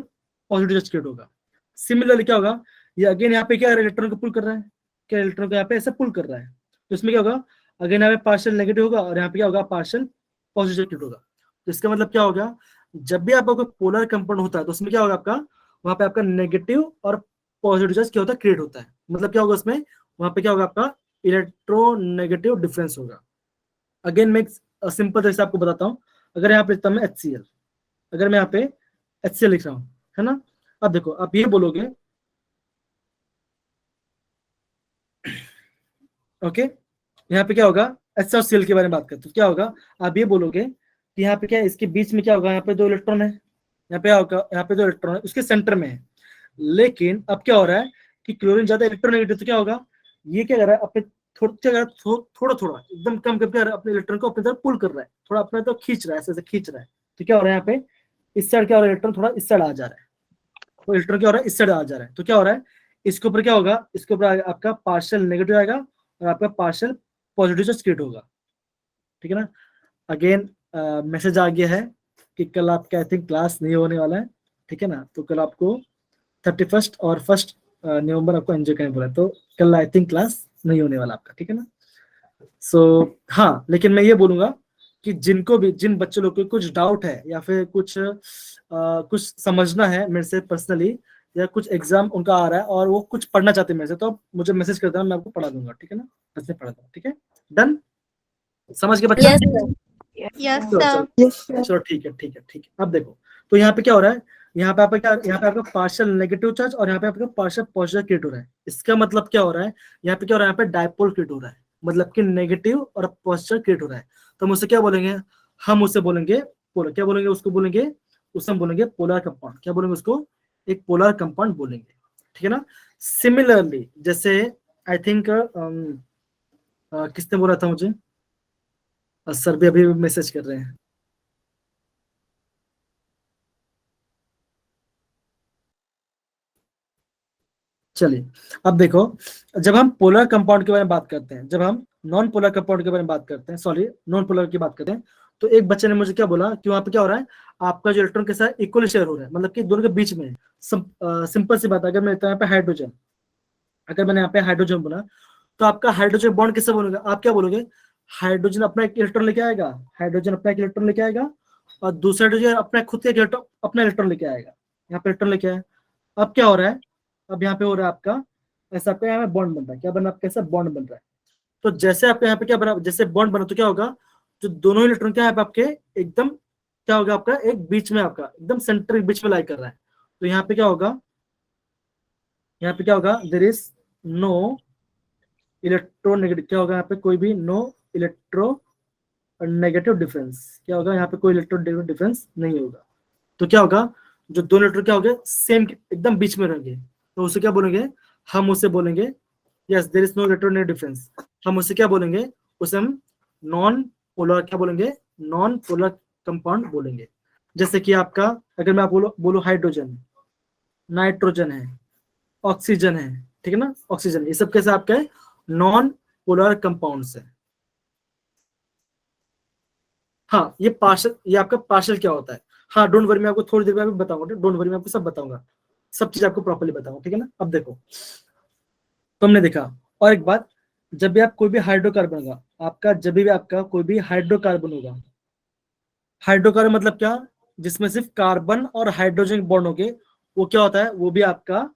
पॉजिटिव चार्ज क्रिएट होगा। सिमिलरली क्या होगा, ये अगेन यहाँ पे क्या इलेक्ट्रॉन को पुल कर रहा है, क्या इलेक्ट्रॉन को यहाँ पे ऐसे पुल कर रहा है, तो इसमें क्या होगा, अगेन यहाँ पे पार्शियल नेगेटिव होगा, और यहाँ पे क्या होगा, पार्शियल पॉजिटिव क्रिएट होगा। तो इसका मतलब क्या हो गया, जब भी आपका कोई पोलर कंपाउंड होता है तो उसमें क्या होगा आपका, वहां पे आपका नेगेटिव और पॉजिटिव चार्ज क्या होता है, क्रिएट होता है। मतलब क्या होगा उसमें, वहां पे क्या होगा आपका इलेक्ट्रोनेगेटिव डिफरेंस होगा। अगेन मैं सिंपल तरीके से आपको बताता हूँ, अगर यहाँ पे लिखता हूँ मैं HCl, अगर मैं यहाँ पे HCl लिख रहा हूँ, है ना। अब देखो आप ये बोलोगे, ओके, यहाँ पे क्या होगा, HCl के बारे में बात करते हैं, तो क्या होगा, आप ये बोलोगे कि यहाँ पे क्या है, इसके बीच में क्या होगा, यहाँ पे 2 इलेक्ट्रॉन है, यहाँ पे होगा, यहाँ पे 2 इलेक्ट्रॉन है, उसके सेंटर में है। लेकिन अब क्या हो रहा है कि क्लोरीन ज्यादा इलेक्ट्रोनेगेटिव, तो क्या होगा, ये क्या कर रहा है, अपने थोड़ा थोड़ा एकदम कम करके अपने इलेक्ट्रॉन को अपनी तरफ पुल कर रहा है, थोड़ा अपने तरफ खींच रहा है, ऐसे खींच रहा है। तो क्या हो रहा है, यहाँ पे इस साइड क्या हो रहा है, इलेक्ट्रॉन थोड़ा इस साइड आ जा रहा है, तो इलेक्ट्रॉन क्या हो रहा है, इस साइड आ जा रहा है। तो क्या हो रहा है, इसके ऊपर क्या होगा, इसके ऊपर आपका पार्शियल नेगेटिव आएगा और आपका पार्शियल पॉजिटिव चार्ज क्रिएट होगा। ठीक है ना। अगेन मैसेज आ गया है कि कल आपका आई थिंक क्लास नहीं होने वाला है। ठीक है ना, तो कल आपको 31 और 1 नवंबर आपको एंजॉय करने बोला है, तो कल आई थिंक क्लास नहीं होने वाला आपका। ठीक है ना। सो हाँ, लेकिन मैं ये बोलूंगा कि जिनको भी, जिन बच्चों लोग को कुछ डाउट है या फिर कुछ समझना है मेरे से पर्सनली, या कुछ एग्जाम उनका आ रहा है और वो कुछ पढ़ना चाहते हैं मेरे से, तो आप मुझे मैसेज कर देना, मैं आपको पढ़ा दूंगा। ठीक है ना, ऐसे पढ़ा दूंगा। ठीक है, डन, समझ के बच्चा? यस चलो सर। चलो ठीक है ठीक है ठीक है। अब देखो, तो यहाँ पे क्या हो रहा है, यहाँ पे आपका क्या, यहाँ पे आपका पार्शियल नेगेटिव चार्ज और यहाँ पे आपका पार्शियल पॉजिटिव क्रिएट हो रहा है। इसका मतलब क्या हो रहा है, यहाँ पे क्या हो रहा है, यहाँ पे डायपोल क्रिएट हो रहा है, मतलब कि नेगेटिव और पॉजिटिव क्रिएट हो रहा है। तो हम उसे क्या बोलेंगे, हम उसे बोलेंगे पोलर, क्या बोलेंगे उसको, बोलेंगे उसे हम बोलेंगे पोलर कंपाउंड। क्या बोलेंगे उसको, एक पोलर कंपाउंड बोलेंगे। ठीक है ना। सिमिलरली जैसे आई थिंक किसने बोला था मुझे, सर भी अभी मैसेज कर रहे हैं। चलिए, अब देखो, जब हम पोलर कंपाउंड के बारे में बात करते हैं, जब हम नॉन पोलर कंपाउंड के बारे में बात करते हैं, सॉरी नॉन पोलर की बात करते हैं, तो एक बच्चे ने मुझे क्या बोला कि वहां पे क्या हो रहा है, आपका जो इलेक्ट्रॉन के साथ इक्वल शेयर हो रहा है, मतलब कि दोनों के बीच में। सिंपल सी बात है, अगर मैं यहाँ पे हाइड्रोजन, अगर मैंने यहाँ पे हाइड्रोजन बोला, तो आपका हाइड्रोजन बॉन्ड किससे बोलोगे, आप क्या बोलोगे, हाइड्रोजन अपना एक इलेक्ट्रॉन लेके आएगा, हाइड्रोजन अपना एक इलेक्ट्रॉन लेके आएगा और दूसरा हाइड्रोजन अपना खुद के अपना इलेक्ट्रॉन लेके आएगा, यहाँ पे इलेक्ट्रॉन लेके आया। अब क्या हो रहा है, अब यहाँ पे हो रहा है आपका ऐसा, आपका यहाँ पे बॉन्ड बन रहा है, क्या बन रहा है, आपका ऐसा बॉन्ड बन रहा है। तो जैसे आपके यहाँ पे क्या बना, जैसे बॉन्ड बना, तो क्या होगा, जो दोनों इलेक्ट्रॉन क्या है आपके एकदम, क्या होगा आपका एक बीच में, आपका एकदम सेंटर बीच में लाई कर रहा है। तो यहाँ पे क्या होगा, यहाँ पे क्या होगा, देयर इज नो इलेक्ट्रोनेगेटिव, क्या होगा यहाँ पे, कोई भी नो इलेक्ट्रो नेगेटिव डिफरेंस, क्या होगा यहाँ पे कोई इलेक्ट्रो डिफरेंस नहीं होगा। तो क्या होगा, जो दो इलेक्ट्रॉन क्या होंगे, सेम एकदम बीच में रहेंगे, तो उसे क्या बोलेंगे, हम उसे बोलेंगे, yes there is no electronegative difference, हम उसे क्या बोलेंगे, उसे हम नॉन पोलर, क्या बोलेंगे, नॉन पोलर कंपाउंड बोलेंगे। जैसे कि आपका, अगर मैं आप बोलो हाइड्रोजन, नाइट्रोजन है, ऑक्सीजन है, ठीक है ना, ऑक्सीजन, ये सब कैसे आपके नॉन पोलर कंपाउंड्स है। हाँ, ये पार्शियल, ये आपका पार्शियल क्या होता है, हाँ डोंट वरी, मैं आपको थोड़ी देर में अभी बताऊंगा, डोंट वरी, मैं आपको सब बताऊंगा, सब चीज आपको प्रॉपर्ली बताऊंगा। ठीक है ना। अब देखो, तो हमने देखा, और एक बात, जब भी आप कोई भी हाइड्रोकार्बन होगा आपका, जब भी आपका कोई भी हाइड्रोकार्बन होगा, हाइड्रोकार्बन मतलब क्या, जिसमें सिर्फ कार्बन और हाइड्रोजन बॉन्ड होंगे, वो क्या होता है, वो भी आपका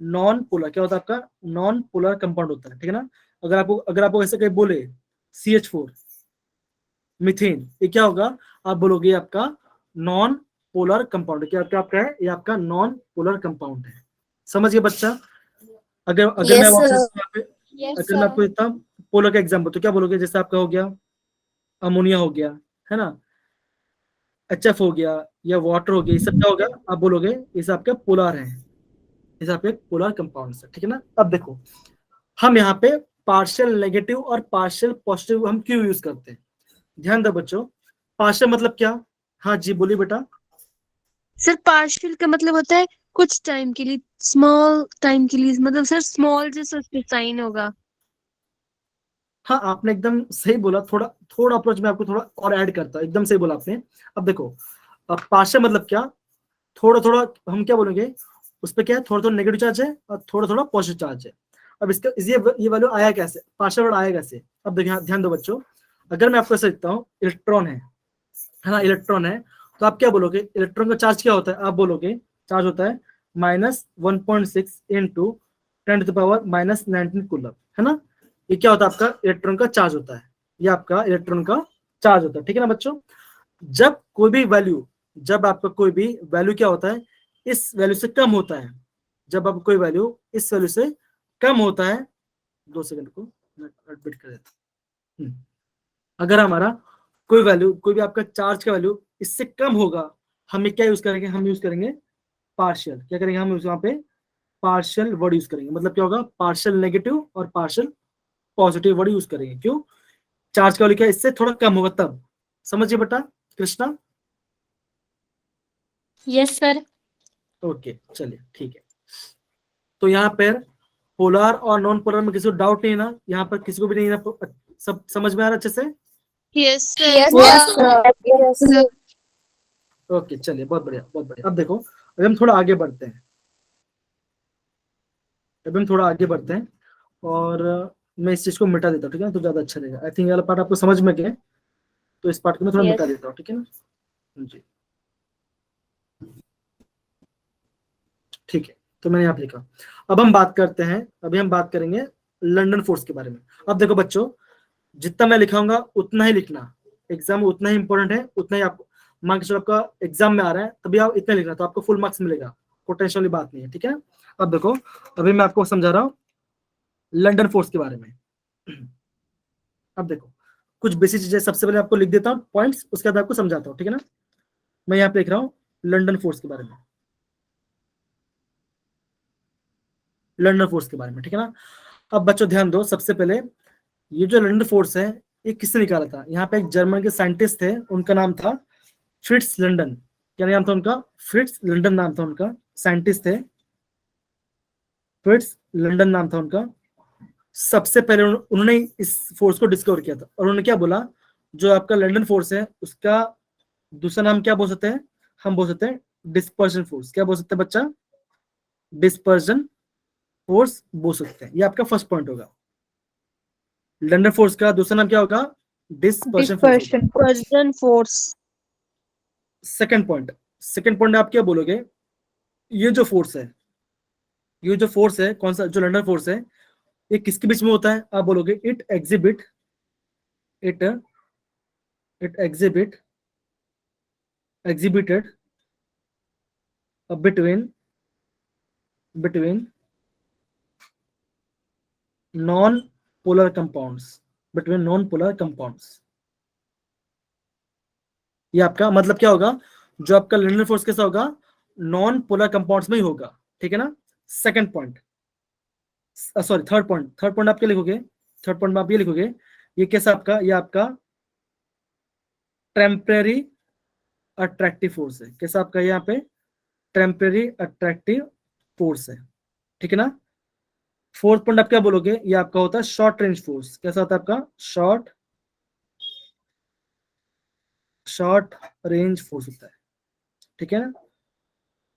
नॉन पोलर, क्या होता है आपका नॉन पोलर कंपाउंड होता है। ठीक है ना। अगर आपको ऐसे कहीं बोले CH4 मीथेन, ये क्या होगा, आप बोलोगे आपका नॉन पोलर कंपाउंड, क्या आपका है, ये आपका नॉन पोलर कंपाउंड है। समझ गए बच्चा। अगर अगर मैं वापस अगर मैं आपको इतना पोलर का एग्जाम्पल, तो क्या बोलोगे, जैसे आपका हो गया अमोनिया हो गया, है ना, HF हो गया या वाटर हो गया, ये सब क्या होगा, आप बोलोगे ये सब आपके पोलर है, ये सब आपके पोलर कंपाउंड है। ठीक है ना। अब देखो, हम यहाँ पे पार्शियल नेगेटिव और पार्शियल पॉजिटिव हम क्यों यूज करते हैं, ध्यान दो बच्चों। पार्शियल मतलब क्या, हाँ जी बोलिए बेटा। सर पार्शियल का मतलब होता है कुछ टाइम के लिए, स्मॉल टाइम के लिए, मतलब सर स्मॉल जैसा उस पे साइन होगा। हाँ, आपने एकदम सही बोला, थोड़ा थोड़ा अप्रोच में आपको थोड़ा और ऐड करता हूँ, एकदम सही बोला आपने। अब देखो, अब पार्शियल मतलब क्या, थोड़ा थोड़ा हम क्या बोलेंगे, उस पर क्या है, थोड़ा थोड़ा नेगेटिव चार्ज है और थोड़ा थोड़ा पॉजिटिव चार्ज है। अब इसका ये वैल्यू आया कैसे, पार्शियल वर्ड आया कैसे, अब देखिए ध्यान दो बच्चों, अगर मैं आपको ऐसे लिखता हूँ, इलेक्ट्रॉन है ना, इलेक्ट्रॉन है, तो आप क्या बोलोगे, इलेक्ट्रॉन का चार्ज क्या होता है, आप बोलोगे चार्ज होता है -1.6 इंटू 10⁻⁻19 कूलम, है ना। ये क्या होता है, आपका इलेक्ट्रॉन का चार्ज होता है, ये आपका इलेक्ट्रॉन का चार्ज होता है। ठीक है ना बच्चों। जब कोई भी वैल्यू, जब आपका कोई भी वैल्यू क्या होता है, इस वैल्यू से कम होता है, जब आप कोई वैल्यू इस वैल्यू से कम होता है, 2 सेकंड को मैं एडमिट कर देता हूं। अगर हमारा कोई वैल्यू, कोई भी आपका चार्ज का वैल्यू इससे कम होगा, हमें क्या यूज करेंगे, हम यूज करेंगे पार्शियल। क्या करेंगे हम वहां पे, पार्शियल वर्ड यूज करेंगे। मतलब क्या होगा, पार्शियल नेगेटिव और पार्शियल पॉजिटिव वर्ड यूज करेंगे। क्यों, चार्ज का वैल्यू क्या इससे थोड़ा कम होगा तब। समझिए बेटा कृष्णा। Yes sir. ओके चलिए ठीक है। तो यहाँ पर पोलर और नॉन पोलर में किसी को डाउट नहीं है ना, यहाँ पर किसी को भी नहीं है ना, सब समझ में आ रहा है अच्छे से। Yes, sir. Yes, sir. Okay चलिए, बहुत बढ़िया बहुत बढ़िया। अब देखो, अभी हम थोड़ा आगे बढ़ते हैं, और मैं इस चीज को मिटा देता हूँ, ठीक है, तो ज्यादा अच्छा रहेगा। आई थिंक ये वाला पार्ट आपको समझ में गया, तो इस पार्ट को मैं थोड़ा Yes. मिटा देता हूँ, ठीक है ना जी। ठीक है, तो मैंने यहाँ पे लिखा। अब हम बात करते हैं, अभी हम बात करेंगे लंदन फोर्स के बारे में। अब देखो बच्चों, जितना मैं लिखाऊंगा उतना ही लिखना, एग्जाम में उतना ही इंपॉर्टेंट है, उतना ही आपको मान के चलो आपका एग्जाम में आ रहा है तभी आप इतना लिखना, तो आपको फुल मार्क्स मिलेगा, कोई टेंशन वाली बात नहीं है, ठीक है। अब देखो, अभी मैं आपको समझा रहा हूँ लंदन फोर्स के बारे में। अब देखो, कुछ बेसिक चीजें सबसे पहले आपको लिख देता हूँ पॉइंट्स, उसके बाद आपको समझाता हूँ, ठीक है ना। मैं यहाँ पे लिख रहा हूँ लंदन फोर्स के बारे में, लंदन फोर्स के बारे में, ठीक है ना। अब बच्चों ध्यान दो, सबसे पहले ये जो लंदन फोर्स है ये किसने निकाला था। यहाँ पे एक जर्मन के साइंटिस्ट थे, उनका नाम था फ्रिट्ज लंदन। क्या नाम था उनका, फ्रिट्ज लंदन नाम था उनका, साइंटिस्ट थे, फ्रिट्ज लंदन नाम था उनका। सबसे पहले उन्होंने इस फोर्स को डिस्कवर किया था, और उन्होंने क्या बोला, जो आपका लंदन फोर्स है उसका दूसरा नाम क्या बोल सकते हैं, हम बोल सकते हैं डिस्पर्जन फोर्स। क्या बोल सकते हैं बच्चा, डिस्पर्जन फोर्स बोल सकते हैं। ये आपका फर्स्ट पॉइंट होगा। लंदन फोर्स का दूसरा नाम क्या होगा, dispersion force. Dispersion force. Second point आप क्या बोलोगे, ये जो फोर्स है, ये जो फोर्स है कौन सा, जो लंदन फोर्स है, ये किसके बीच में होता है। आप बोलोगे it exhibited between non-polar compounds, ये आपका मतलब क्या होगा, जो आपका लंदन फोर्स कैसा होगा, नॉन पोलर कंपाउंड्स में ही होगा, ठीक है ना। Second point, sorry third point आप क्या लिखोगे, थर्ड पॉइंट में आप ये लिखोगे, ये कैसा आपका, ये आपका टेम्परेरी अट्रैक्टिव फोर्स है। कैसा आपका यहाँ पे टेम्परेरी अट्रैक्टिव फोर्स है, ठीक है ना। फोर्थ पॉइंट आप क्या बोलोगे, ये आपका होता है शॉर्ट रेंज फोर्स। कैसा होता है आपका, शॉर्ट रेंज फोर्स होता है, ठीक है ना।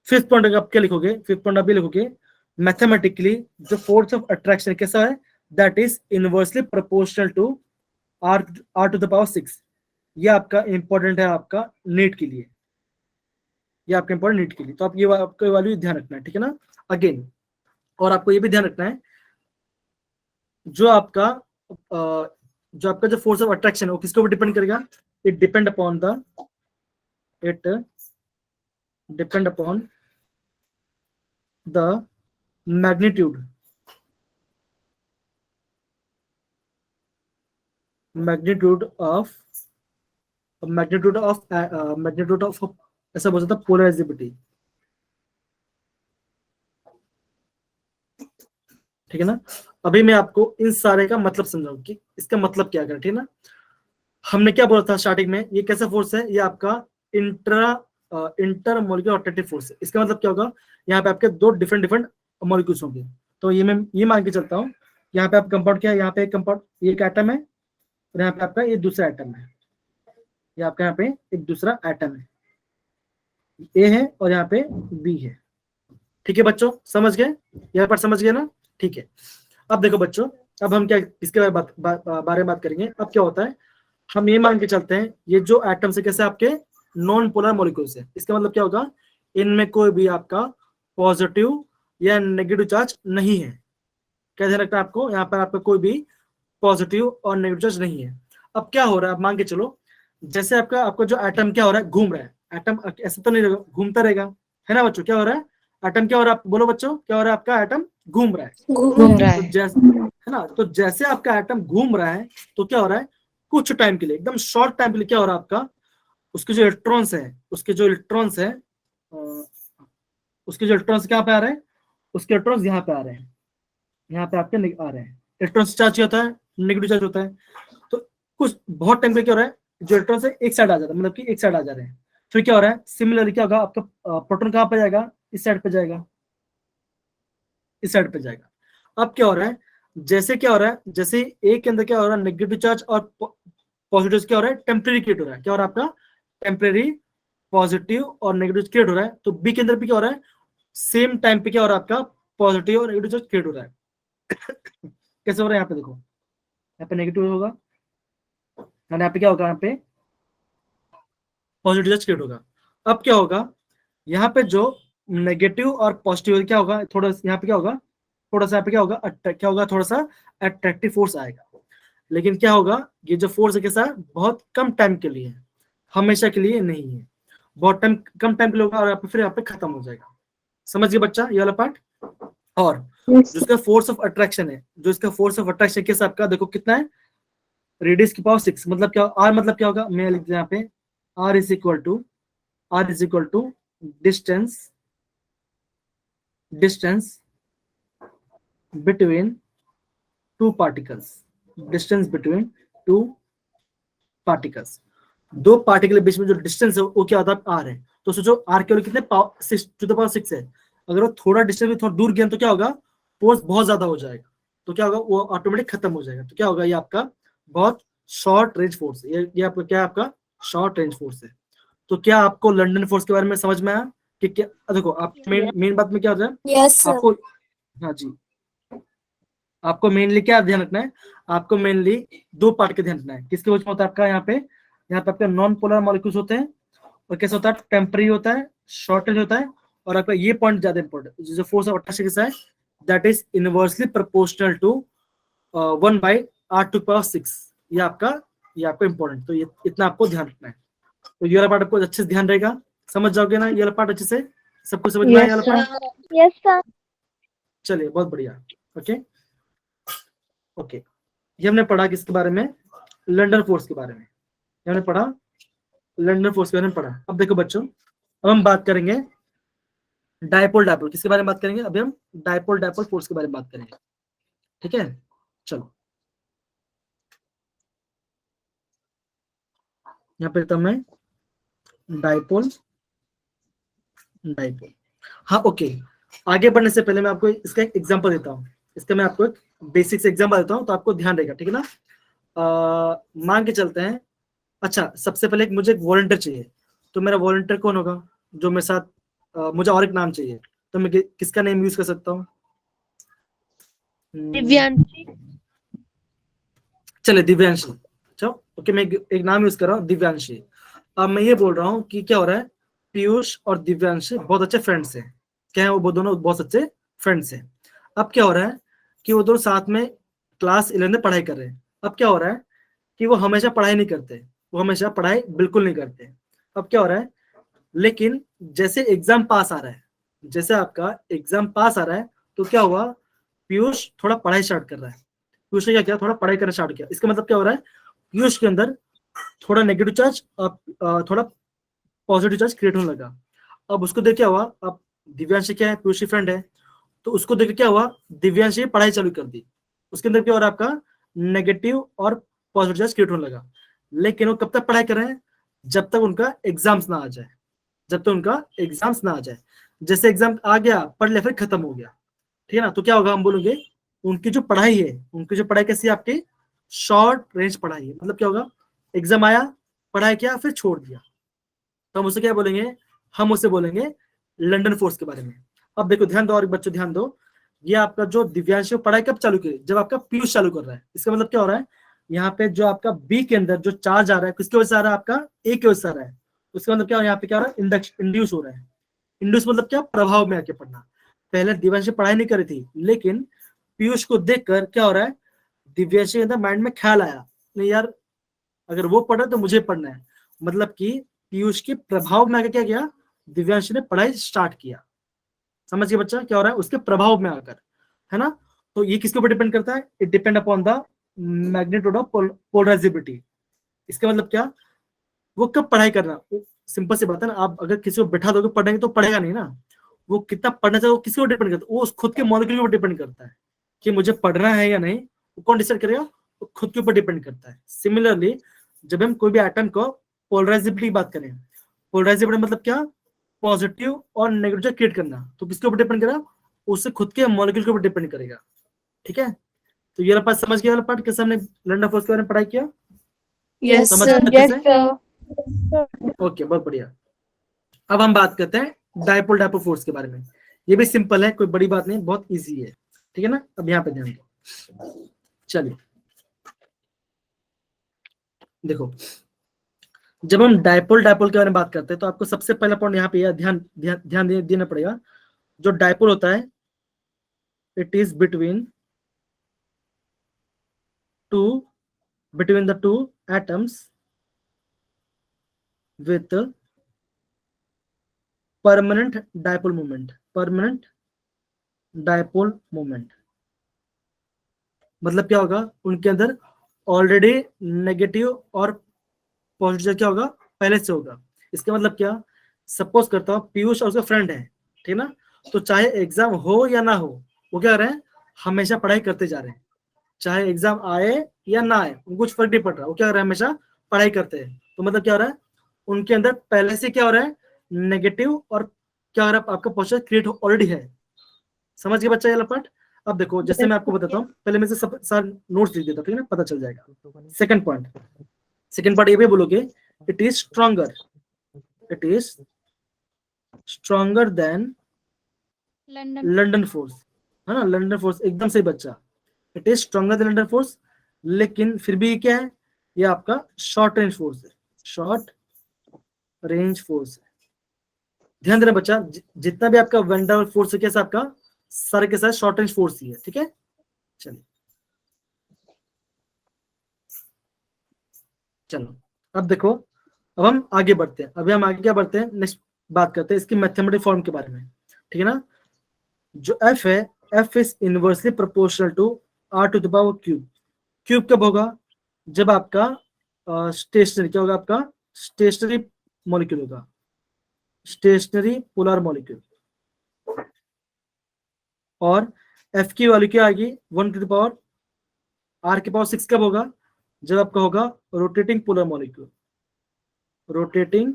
फिफ्थ पॉइंट आप क्या लिखोगे, फिफ्थ पॉइंट आप ये लिखोगे, मैथमेटिकली जो फोर्स ऑफ अट्रैक्शन कैसा है, that is inversely proportional to r to the power 6। ये आपका इंपॉर्टेंट है आपका नीट के लिए, ये आपका इंपॉर्टेंट नीट के लिए, तो आप ये आपको वैल्यू ध्यान रखना है, ठीक है ना। अगेन, और आपको ये भी ध्यान रखना है, जो आपका जो फोर्स ऑफ अट्रैक्शन है वो किसके ऊपर डिपेंड करेगा, it depend upon the magnitude of ऐसा बोल सकता है पोलराइजेबिलिटी, ठीक है ना। अभी मैं आपको इन सारे का मतलब समझाऊं कि इसका मतलब क्या है, ठीक है ना। हमने क्या बोला था स्टार्टिंग में, ये कैसा फोर्स है, ये आपका इंटर मॉलिक्यूलर अट्रैक्टिव फोर्स है। इसका मतलब क्या होगा, यहाँ पे आपके दो डिफरेंट मॉलिक्यूल्स होंगे। तो ये मैं ये मान के चलता हूँ, यहाँ पे आप कंपाउंड क्या है, यहाँ पे एक कंपाउंड, ये एक एटम है, और यहाँ पे आपका ये दूसरा एटम है, ये आपका यहाँ पे एक दूसरा एटम है, ए है और यहाँ पे बी है, ठीक है बच्चों, समझ गए, यहाँ पर समझ गए ना, ठीक है। अब देखो बच्चों, अब हम क्या इसके बारे में बात करेंगे। अब क्या होता है, हम ये मान के चलते हैं, ये जो एटम से कैसे आपके नॉन पोलर मॉलिक्यूल्स है। इसका मतलब क्या होगा, इनमें कोई भी आपका पॉजिटिव या नेगेटिव चार्ज नहीं है। क्या ध्यान रखना है आपको, यहाँ पर आपका कोई भी पॉजिटिव और नेगेटिव चार्ज नहीं है। अब क्या हो रहा है, आप मान के चलो, जैसे आपका जो एटम क्या हो रहा है, घूम रहा है, एटम ऐसा तो नहीं रहेगा, घूमता रहेगा, है ना बच्चों। क्या हो रहा है, एटम क्या हो रहा है, बोलो बच्चों, क्या हो रहा है, आपका एटम घूम रहा है, घूम रहा तो है। जैसे है ना। तो जैसे आपका एटम घूम रहा है तो क्या हो रहा है, कुछ टाइम के लिए, एकदम शॉर्ट टाइम के लिए क्या हो रहा है आपका, उसके जो इलेक्ट्रॉन्स है, उसके जो इलेक्ट्रॉन्स है, उसके जो इलेक्ट्रॉन्स कहाँ पे आ रहे हैं, उसके इलेक्ट्रॉन्स यहाँ पे आ रहे हैं, यहाँ पे आपके आ रहे हैं। इलेक्ट्रॉन्स चार्ज क्या होता है, नेगेटिव चार्ज होता है। तो कुछ बहुत टाइम पे क्या हो रहा है, जो इलेक्ट्रॉन्स है एक साइड आ जाता है, मतलब कि एक साइड आ जा रहे हैं। फिर क्या हो रहा है, सिमिलरली क्या होगा, आपका प्रोटॉन कहाँ पे जाएगा, इस साइड पे जाएगा, इस साइड पे जाएगा। अब क्या हो रहा है, जैसे क्या हो रहा है, जैसे ए के अंदर क्या हो रहा है, नेगेटिव चार्ज और पॉजिटिव क्या हो रहा है, टेम्परेरी क्रिएट हो रहा है। क्या हो रहा है आपका, टेम्परेरी पॉजिटिव और नेगेटिव क्रिएट हो रहा है। तो बी के अंदर भी क्या हो रहा है, सेम टाइम पे क्या हो रहा है आपका, पॉजिटिव और नेगेटिव चार्ज क्रिएट हो रहा है। कैसे हो रहा है, यहाँ पे देखो, यहाँ पे नेगेटिव होगा, और यहाँ पे क्या होगा, यहाँ पे पॉजिटिव चार्ज क्रिएट होगा। अब क्या होगा, यहाँ पे जो नेगेटिव और पॉजिटिव क्या होगा, थोड़ा यहाँ पे क्या होगा, थोड़ा सा यहाँ पे क्या होगा, क्या होगा, थोड़ा सा अट्रैक्टिव फोर्स आएगा। लेकिन क्या होगा, ये जो फोर्स है कैसा, बहुत कम टाइम के लिए है, हमेशा के लिए नहीं है, बहुत टाइम, कम टाइम के लिए होगा, और फिर यहाँ पे खत्म हो जाएगा। समझ गए बच्चा ये वाला पार्ट। और जो इसका फोर्स ऑफ अट्रैक्शन है, जो इसका फोर्स ऑफ अट्रैक्शन कैसा आपका, देखो कितना है, रेडियस की पावर 6, मतलब क्या, आर मतलब क्या होगा, मैं लिख दिया यहाँ पे, R is equal to distance between two particles, distance between two particles, दो पार्टिकल के बीच में जो डिस्टेंस है वो क्या होता है, आर है। तो सोचो आर केवल कितने, 6 है। अगर वो थोड़ा डिस्टेंस में थोड़ा दूर गया तो क्या होगा, फोर्स बहुत ज्यादा हो जाएगा, तो क्या होगा, वो ऑटोमेटिक खत्म हो जाएगा। तो क्या होगा, ये आपका बहुत शॉर्ट रेंज फोर्स है, ये आपका क्या है, आपका शॉर्ट रेंज फोर्स है। तो क्या आपको लंडन फोर्स के बारे में समझ में आया कि क्या, देखो आप मेन बात में क्या होता है आपको, हाँ जी, आपको मेनली क्या ध्यान रखना है, आपको मेनली दो पार्ट के ध्यान रखना है। किसके वजह होता है आपका, यहाँ पे आपका नॉन पोलर मॉलिक्यूल्स होते हैं, और कैसा होता है, टेम्पररी होता है, शॉर्टेज होता है। और आपका ये पॉइंट ज्यादा इंपॉर्टेंट, जो फोर्स ऑफ अट्रैक्शन कैसा है, that is inversely proportional to 1/r⁶। ये आपको इंपॉर्टेंट, तो ये इतना आपको ध्यान रखना है। तो ये वाला पार्ट आपको अच्छे से ध्यान रहेगा, समझ जाओगे ना ये वाला पार्ट अच्छे से, सबको समझ में आया ये वाला पार्ट। Yes sir. चलिए बहुत बढ़िया। ओके, ये हमने पढ़ा किसके बारे में, लंडन फोर्स के बारे में, ये हमने पढ़ा लंडन फोर्स के बारे में पढ़ा। अब देखो बच्चों, अब हम बात करेंगे डायपोल किसके बारे में बात करेंगे, अभी हम डायपोल फोर्स के बारे में बात करेंगे। ठीक है, चलो यहाँ पे तो मैं डायपोल। हाँ ओके, आगे बढ़ने से पहले मैं आपको इसका एक एग्जांपल देता हूँ, इसका मैं आपको एक बेसिक से एग्जांपल देता हूँ, तो आपको ध्यान रहेगा, ठीक है ना। मान के चलते हैं, अच्छा सबसे पहले मुझे एक वॉलंटियर चाहिए, तो मेरा वॉलंटियर कौन होगा, जो मेरे साथ, मुझे और एक नाम चाहिए, तो मैं किसका नेम यूज कर सकता हूँ, दिव्यांशी। चले दिव्यांशी, चलो ओके, मैं एक नाम यूज कर रहा हूँ, दिव्यांशी। अब मैं ये बोल रहा हूँ कि क्या हो रहा है, पीयूष और दिव्यांशी बहुत अच्छे फ्रेंड्स हैं, क्या है वो दोनों बहुत अच्छे फ्रेंड्स हैं। अब क्या हो रहा है कि वो दोनों साथ में क्लास 11 में पढ़ाई कर रहे हैं। अब क्या हो रहा है कि वो हमेशा पढ़ाई नहीं करते, वो हमेशा पढ़ाई बिल्कुल नहीं करते। अब क्या हो रहा है, लेकिन जैसे एग्जाम पास आ रहा है, जैसे आपका एग्जाम पास आ रहा है, तो क्या हुआ, पीयूष थोड़ा पढ़ाई स्टार्ट कर रहा है, पीयूष ने क्या किया, थोड़ा पढ़ाई करना स्टार्ट किया। इसका मतलब क्या हो रहा है, पीयूष के अंदर थोड़ा नेगेटिव चार्ज और थोड़ा पॉजिटिव चार्ज क्रिएट होने लगा। अब उसको देख क्या हुआ, अब दिव्यांशी क्या है, पीयूष की फ्रेंड है, तो उसको देख क्या हुआ, दिव्यांशी पढ़ाई चालू कर दी, उसके अंदर क्या हो रहा है, आपका नेगेटिव और पॉजिटिव चार्ज क्रिएट होने लगा। लेकिन वो कब तक पढ़ाई कर रहे हैं, जब तक उनका एग्जाम्स ना आ जाए, जब तक उनका एग्जाम्स ना आ जाए। जैसे एग्जाम आ गया, पढ़ लिया, फिर खत्म हो गया, ठीक है ना। तो क्या होगा, हम बोलेंगे उनकी जो पढ़ाई है, उनकी जो पढ़ाई कैसी है, आपकी शॉर्ट रेंज पढ़ाई है। मतलब क्या होगा, एग्जाम आया, पढ़ाई किया, फिर छोड़ दिया, तो हम उसे क्या बोलेंगे, हम उसे बोलेंगे लंडन फोर्स के बारे में। अब देखो ध्यान दो, और बच्चों ध्यान दो, ये आपका जो दिव्यांश पढ़ाई कब चालू की, जब आपका पीयूष चालू कर रहा है। इसका मतलब क्या हो रहा है, यहाँ पे जो आपका बी के अंदर जो चार्ज आ रहा है, किसकी वजह से आ रहा है, आपका ए की वजह से आ रहा है। उसका मतलब क्या, यहाँ पे क्या हो रहा है, इंड्यूस हो रहा है। इंड्यूस मतलब क्या, प्रभाव में आके पढ़ना। पहले दिव्यांश पढ़ाई नहीं करी थी, लेकिन पीयूष को देखकर क्या हो रहा है, दिव्यांश के अंदर माइंड में ख्याल आया, नहीं यार अगर वो पढ़ा तो मुझे पढ़ना है। मतलब कि पीयूष के प्रभाव में आकर क्या किया, दिव्यांश ने पढ़ाई स्टार्ट किया। समझ गए बच्चा क्या हो रहा है, उसके प्रभाव में आकर, है ना। तो ये किसके ऊपर डिपेंड करता है? It depend upon the magnitude of polarisability. इसका मतलब क्या? वो कब पढ़ाई करना, सिंपल सी बात है ना, आप अगर किसी को बैठा दोगे पढ़ेंगे तो पढ़ेगा नहीं ना। वो कितना पढ़ना चाहिए वो किसी को डिपेंड करता है, वो उस खुद के मॉलिक्यूल के ऊपर डिपेंड करता है कि मुझे पढ़ना है या नहीं। वो कौन डिसाइड करेगा? वो खुद के ऊपर डिपेंड करता है। सिमिलरली जब हम कोई भी एटम को पोलराइजेबिलिटी बात करें, पोलराइजेबिलिटी मतलब क्या? पॉजिटिव और नेगेटिव क्रिएट करना, तो किसके ऊपर डिपेंड करेगा? उससे खुद के मॉलिक्यूल के ऊपर डिपेंड करेगा। ठीक है, तो ये वाला पार्ट समझ गया? वाला पार्ट कैसे हमने लैंडर फोर्स के बारे में पढ़ाई किया? Yes, समझ sir. गए अच्छे से? ओके, बहुत बढ़िया। अब हम बात करते हैं डायपोल डायपोल फोर्स के बारे में। ये भी सिंपल है, कोई बड़ी बात नहीं, बहुत इजी है। ठीक है ना, अब यहाँ पे ध्यान दो। चलिए देखो, जब हम डायपोल डायपोल के बारे में बात करते हैं तो आपको सबसे पहला पॉइंट यहाँ पे ध्यान देना पड़ेगा। जो डायपोल होता है, it is between the two atoms with permanent dipole moment। मतलब क्या होगा? उनके अंदर ऑलरेडी नेगेटिव और पॉजिटिव क्या होगा? पहले से होगा। इसका मतलब क्या? सपोज करता हूँ पीयूष और उसका फ्रेंड है, ठीक ना, तो चाहे एग्जाम हो या ना हो, वो क्या कर रहे हैं? हमेशा पढ़ाई करते जा रहे हैं। चाहे एग्जाम आए या ना आए, उनको कुछ फर्क नहीं पड़ रहा, वो क्या कर रहे हैं? हमेशा पढ़ाई करते हैं। तो मतलब क्या हो रहा है? उनके अंदर पहले से क्या हो रहा है? नेगेटिव और क्या हो रहा है? आपका पॉजिटिव क्रिएट ऑलरेडी है। समझ गए बच्चा ये वाला पार्ट? अब देखो, जैसे मैं आपको बताता हूँ, पहले मैं से सब सारे नोट्स लिख देता हूँ, ठीक है ना, पता चल जाएगा। सेकंड पॉइंट ये भी बोलोगे, it is stronger than London force, है ना। लंडन फोर्स एकदम सही बच्चा, it is stronger than London force. लेकिन फिर भी क्या है? ये आपका शॉर्ट रेंज फोर्स है, शॉर्ट रेंज फोर्स है। ध्यान देना बच्चा, जितना भी आपका वैन डार वाल्स फोर्स है, कैसा आपका सारे के साथ शॉर्ट रेंज फोर्स ही है। ठीक है, चलिए चलो अब देखो, अब हम आगे बढ़ते हैं। अभी हम आगे क्या बढ़ते हैं? नेक्स्ट बात करते हैं इसकी मैथमेटिक फॉर्म के बारे में। ठीक है ना, जो एफ है, F is inversely proportional to R to the power cube. Cube कब होगा? जब आपका स्टेशनरी क्या होगा? आपका स्टेशनरी मॉलिक्यूल होगा, स्टेशनरी पोलर मॉलिक्यूल। और एफ की वैल्यू क्या आएगी? 1 टू द पावर आर के पावर 6 कब होगा? जब आपका होगा rotating polar molecule, rotating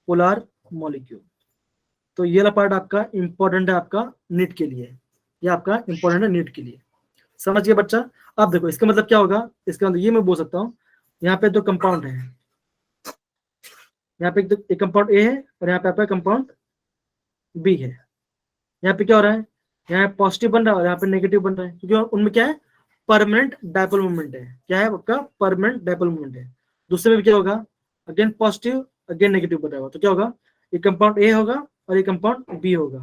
polar molecule. तो ये वाला पार्ट आपका इंपॉर्टेंट है आपका नीट के लिए, ये आपका इंपॉर्टेंट है नीट के लिए। समझ गए बच्चा? अब देखो इसका मतलब क्या होगा? इसका मतलब ये मैं बोल सकता हूँ, यहाँ पे दो कंपाउंड है, यहाँ पे एक कंपाउंड ए है और यहाँ पे आपका कंपाउंड बी है। यहाँ पे क्या हो रहा है? यहाँ पॉजिटिव बन रहा है और यहाँ पे नेगेटिव बन रहा है, क्योंकि उनमें क्या है? परमानेंट डायपोल मोमेंट है। क्या है आपका? परमानेंट डायपोल मोमेंट है। दूसरे में क्या होगा? अगेन पॉजिटिव अगेन नेगेटिव बन रहा होगा, तो क्या होगा? ये कंपाउंड ए होगा और ये कंपाउंड बी होगा।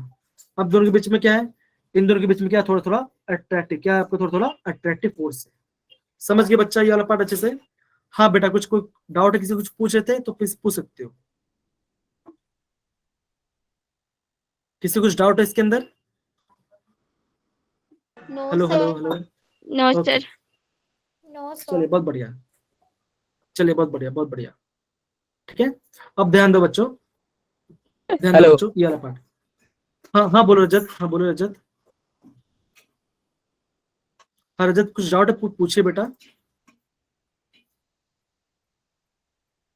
अब दोनों के बीच में क्या है? इन दोनों के बीच में क्या? थोड़ा थोड़ा अट्रैक्टिव, क्या है आपको? थोड़ा थोड़ा अट्रैक्टिव फोर्स है। समझ गए बच्चा ये वाला पार्ट अच्छे से? हाँ बेटा, कुछ कोई डाउट है, किसी कुछ पूछ रहे थे तो प्लीज पूछ सकते हो। किसी कुछ डाउट है इसके अंदर? Hello hello hello. No okay, sir. चलिए बहुत बढ़िया, चलिए बहुत बढ़िया बहुत बढ़िया। ठीक है, अब ध्यान दो बच्चों, ध्यान दो बच्चों, ये वाला पार्ट। हाँ हाँ बोलो रजत, हाँ बोलो रजत। हाँ रजत, कुछ डाउट है पूछिए बेटा।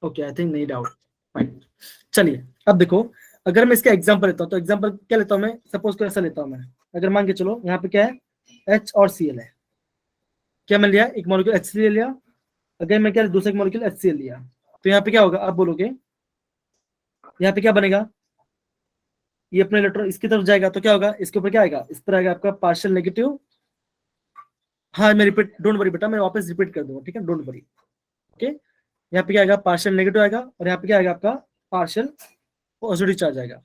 ओके, आई थिंक नहीं डाउट, फाइन। चलिए अब देखो, अगर मैं इसका एग्जांपल लेता हूँ, तो एग्जांपल क्या लेता हूँ मैं? सपोज को ऐसा लेता हूँ मैं। अगर मान के चलो यहाँ पे क्या है? H और Cl है। क्या मैं लिया? एक मॉलिक्यूल HCl ले लिया। अगर मैं क्या दूसरा मॉलिक्यूल HCl लिया, तो यहाँ पे क्या होगा? आप बोलोगे यहाँ पे क्या बनेगा? ये अपने इलेक्ट्रॉन इसकी तरफ जाएगा, तो क्या होगा? इसके ऊपर क्या आएगा? इस पर आएगा आपका पार्शियल नेगेटिव। हाँ मैं रिपीट, डोंट वरी बेटा, मैं वापस रिपीट कर दूंगा, ठीक है, डोंट वरी। ओके, यहाँ पे क्या आएगा? पार्शियल नेगेटिव आएगा और यहाँ पे क्या आएगा? आपका पार्शियल पॉजिटिव चार्ज आएगा।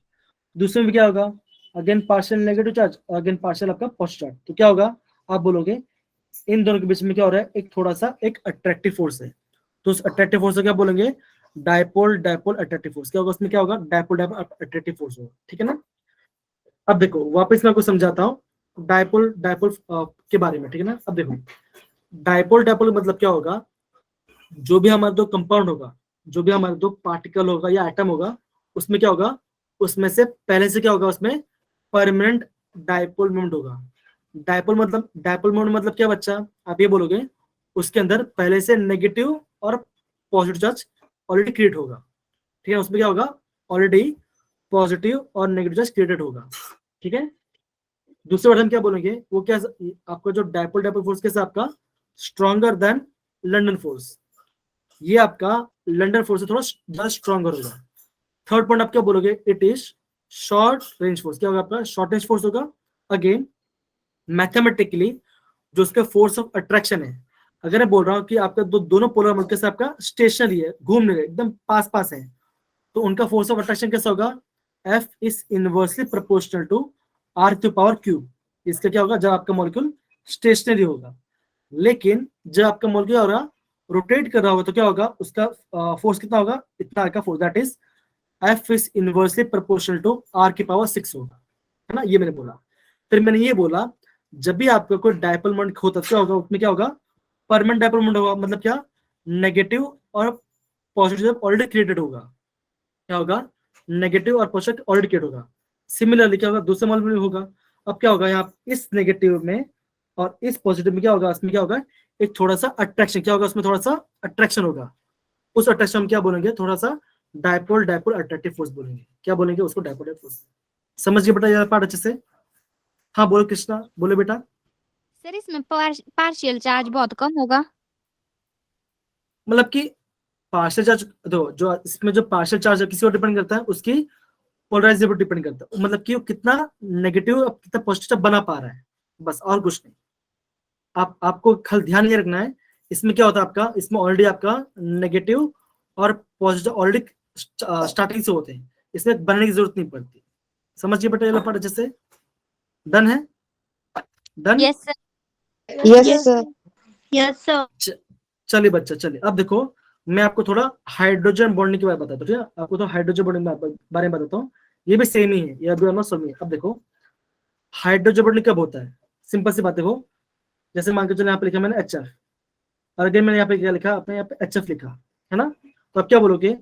दूसरे में क्या होगा? अगेन पार्शियल नेगेटिव चार्ज और अगेन पार्शियल आपका पॉजिटिव चार्ज। तो क्या होगा? आप बोलोगे इन दोनों के बीच में क्या हो रहा है? एक थोड़ा सा एक अट्रैक्टिव फोर्स है। तो उस अट्रैक्टिव फोर्स को क्या बोलेंगे? Dipole dipole attractive force. क्या होगा उसमें? क्या होगा? डायपोल डायपोल अट्रैक्टिव फोर्स होगा। ठीक है ना। अब देखो वापस मैं आपको समझाता हूँ, डायपोल डायपोल के बारे में, ठीक है ना। अब देखो डायपोल डायपोल मतलब क्या होगा, जो भी हमारा दो कंपाउंड होगा, जो भी हमारा दो पार्टिकल होगा या एटम होगा, उसमें क्या होगा, उसमें से पहले से क्या होगा, उसमें परमानेंट डायपोल मोमेंट होगा। डायपोल मोमेंट मतलब क्या बच्चा, आप ये बोलोगे उसके अंदर पहले से नेगेटिव और पॉजिटिव चार्ज ऑलरेडी क्रिएट होगा, ठीक है। उसमें क्या होगा, ऑलरेडी पॉजिटिव और नेगेटिव चार्ज क्रिएटेड होगा, ठीक है। दूसरे वर्ड हम क्या बोलेंगे, वो क्या, आपका जो डायपोल डायपोल फोर्स कैसा आपका स्ट्रॉन्गर देन लंडन फोर्स, ये आपका लंडन फोर्स से थोड़ा ज्यादा स्ट्रॉन्गर होगा। थर्ड पॉइंट आप क्या बोलोगे, it is short range force, क्या होगा आपका शॉर्ट रेंज फोर्स होगा। अगेन मैथमेटिकली जो उसका फोर्स ऑफ अट्रैक्शन है, अगर मैं बोल रहा हूँ कि आपका दोनों पोलर मल्के से आपका स्टेशनरी है, घूम रहे एकदम पास पास है, तो उनका फोर्स ऑफ अट्रैक्शन कैसा होगा, F is inversely proportional to R to power cube. इसका क्या होगा, जब आपका मॉलिक्यूल स्टेशनरी होगा, लेकिन जब आपका मॉलिक्यूल होगा रोटेट कर रहा होगा तो क्या होगा, उसका फोर्स कितना होगा, इतना का force, that is F is inversely proportional to R की पावर 6 होगा, है ना। ये मैंने बोला। फिर मैंने ये बोला जब भी आपका कोई डायपोल मोमेंट होता है क्या होगा, उसमें क्या होगा, परमानेंट डायपोल मोमेंट होगा, मतलब क्या, नेगेटिव और पॉजिटिव ऑलरेडी क्रिएटेड होगा, क्या होगा, नेगेटिव और पॉजिटिव ऑलरेडी क्रिएट होगा। सिमिलरली क्या होगा, दूसरे मॉलिक्यूल में होगा। अब क्या होगा, यहाँ इस नेगेटिव में और इस पॉजिटिव में क्या होगा, इसमें क्या होगा, एक थोड़ा सा अट्रैक्शन, क्या होगा, उसमें थोड़ा सा अट्रैक्शन होगा। उस अट्रैक्शन में क्या बोलेंगे, थोड़ा सा डायपोल डायपोल अट्रैक्टिव फोर्स बोलेंगे, क्या बोलेंगे उसको, डायपोल डायपोल फोर्स। समझिए बेटा यार पार्ट अच्छे से। हाँ बोलो कृष्णा, बोलो बेटा। सर इसमें पार्शियल चार्ज बहुत कम होगा। मतलब कि पार्शियल चार्ज दो, जो इसमें जो पार्शियल चार्ज है किसी को डिपेंड करता है, उसकी पोलराइजेशन पर डिपेंड करता है, मतलब कि वो कितना नेगेटिव कितना पॉजिटिव बना पा रहा है, बस और कुछ नहीं। आपको खाली ध्यान ये रखना है, इसमें क्या होता है आपका, इसमें ऑलरेडी आपका नेगेटिव और पॉजिटिव ऑलरेडी स्टार्टिंग से होते हैं, इसमें बनने की जरूरत नहीं पड़ती। समझिए बेटा ये पार्ट अच्छे से। डन है, done. Yes sir. Yes sir. Yes, sir. चलिए बच्चा, चलिए अब देखो मैं आपको थोड़ा हाइड्रोजन बॉन्डिंग के बारे में बताता हूँ, ठीक है। आपको तो हाइड्रोजन बॉन्डिंग के बारे में बताता हूँ, ये भी सेम ही है, ये भी ऑलमोस्ट सेम ही है। अब देखो हाइड्रोजन बॉन्डिंग कब होता है, सिंपल सी बात है। वो जैसे मान के चलो यहाँ पे लिखा मैंने HF, और अगर मैंने यहाँ पे क्या लिखा, अपने यहाँ पे HF लिखा है ना, तो अब क्या बोलोगे,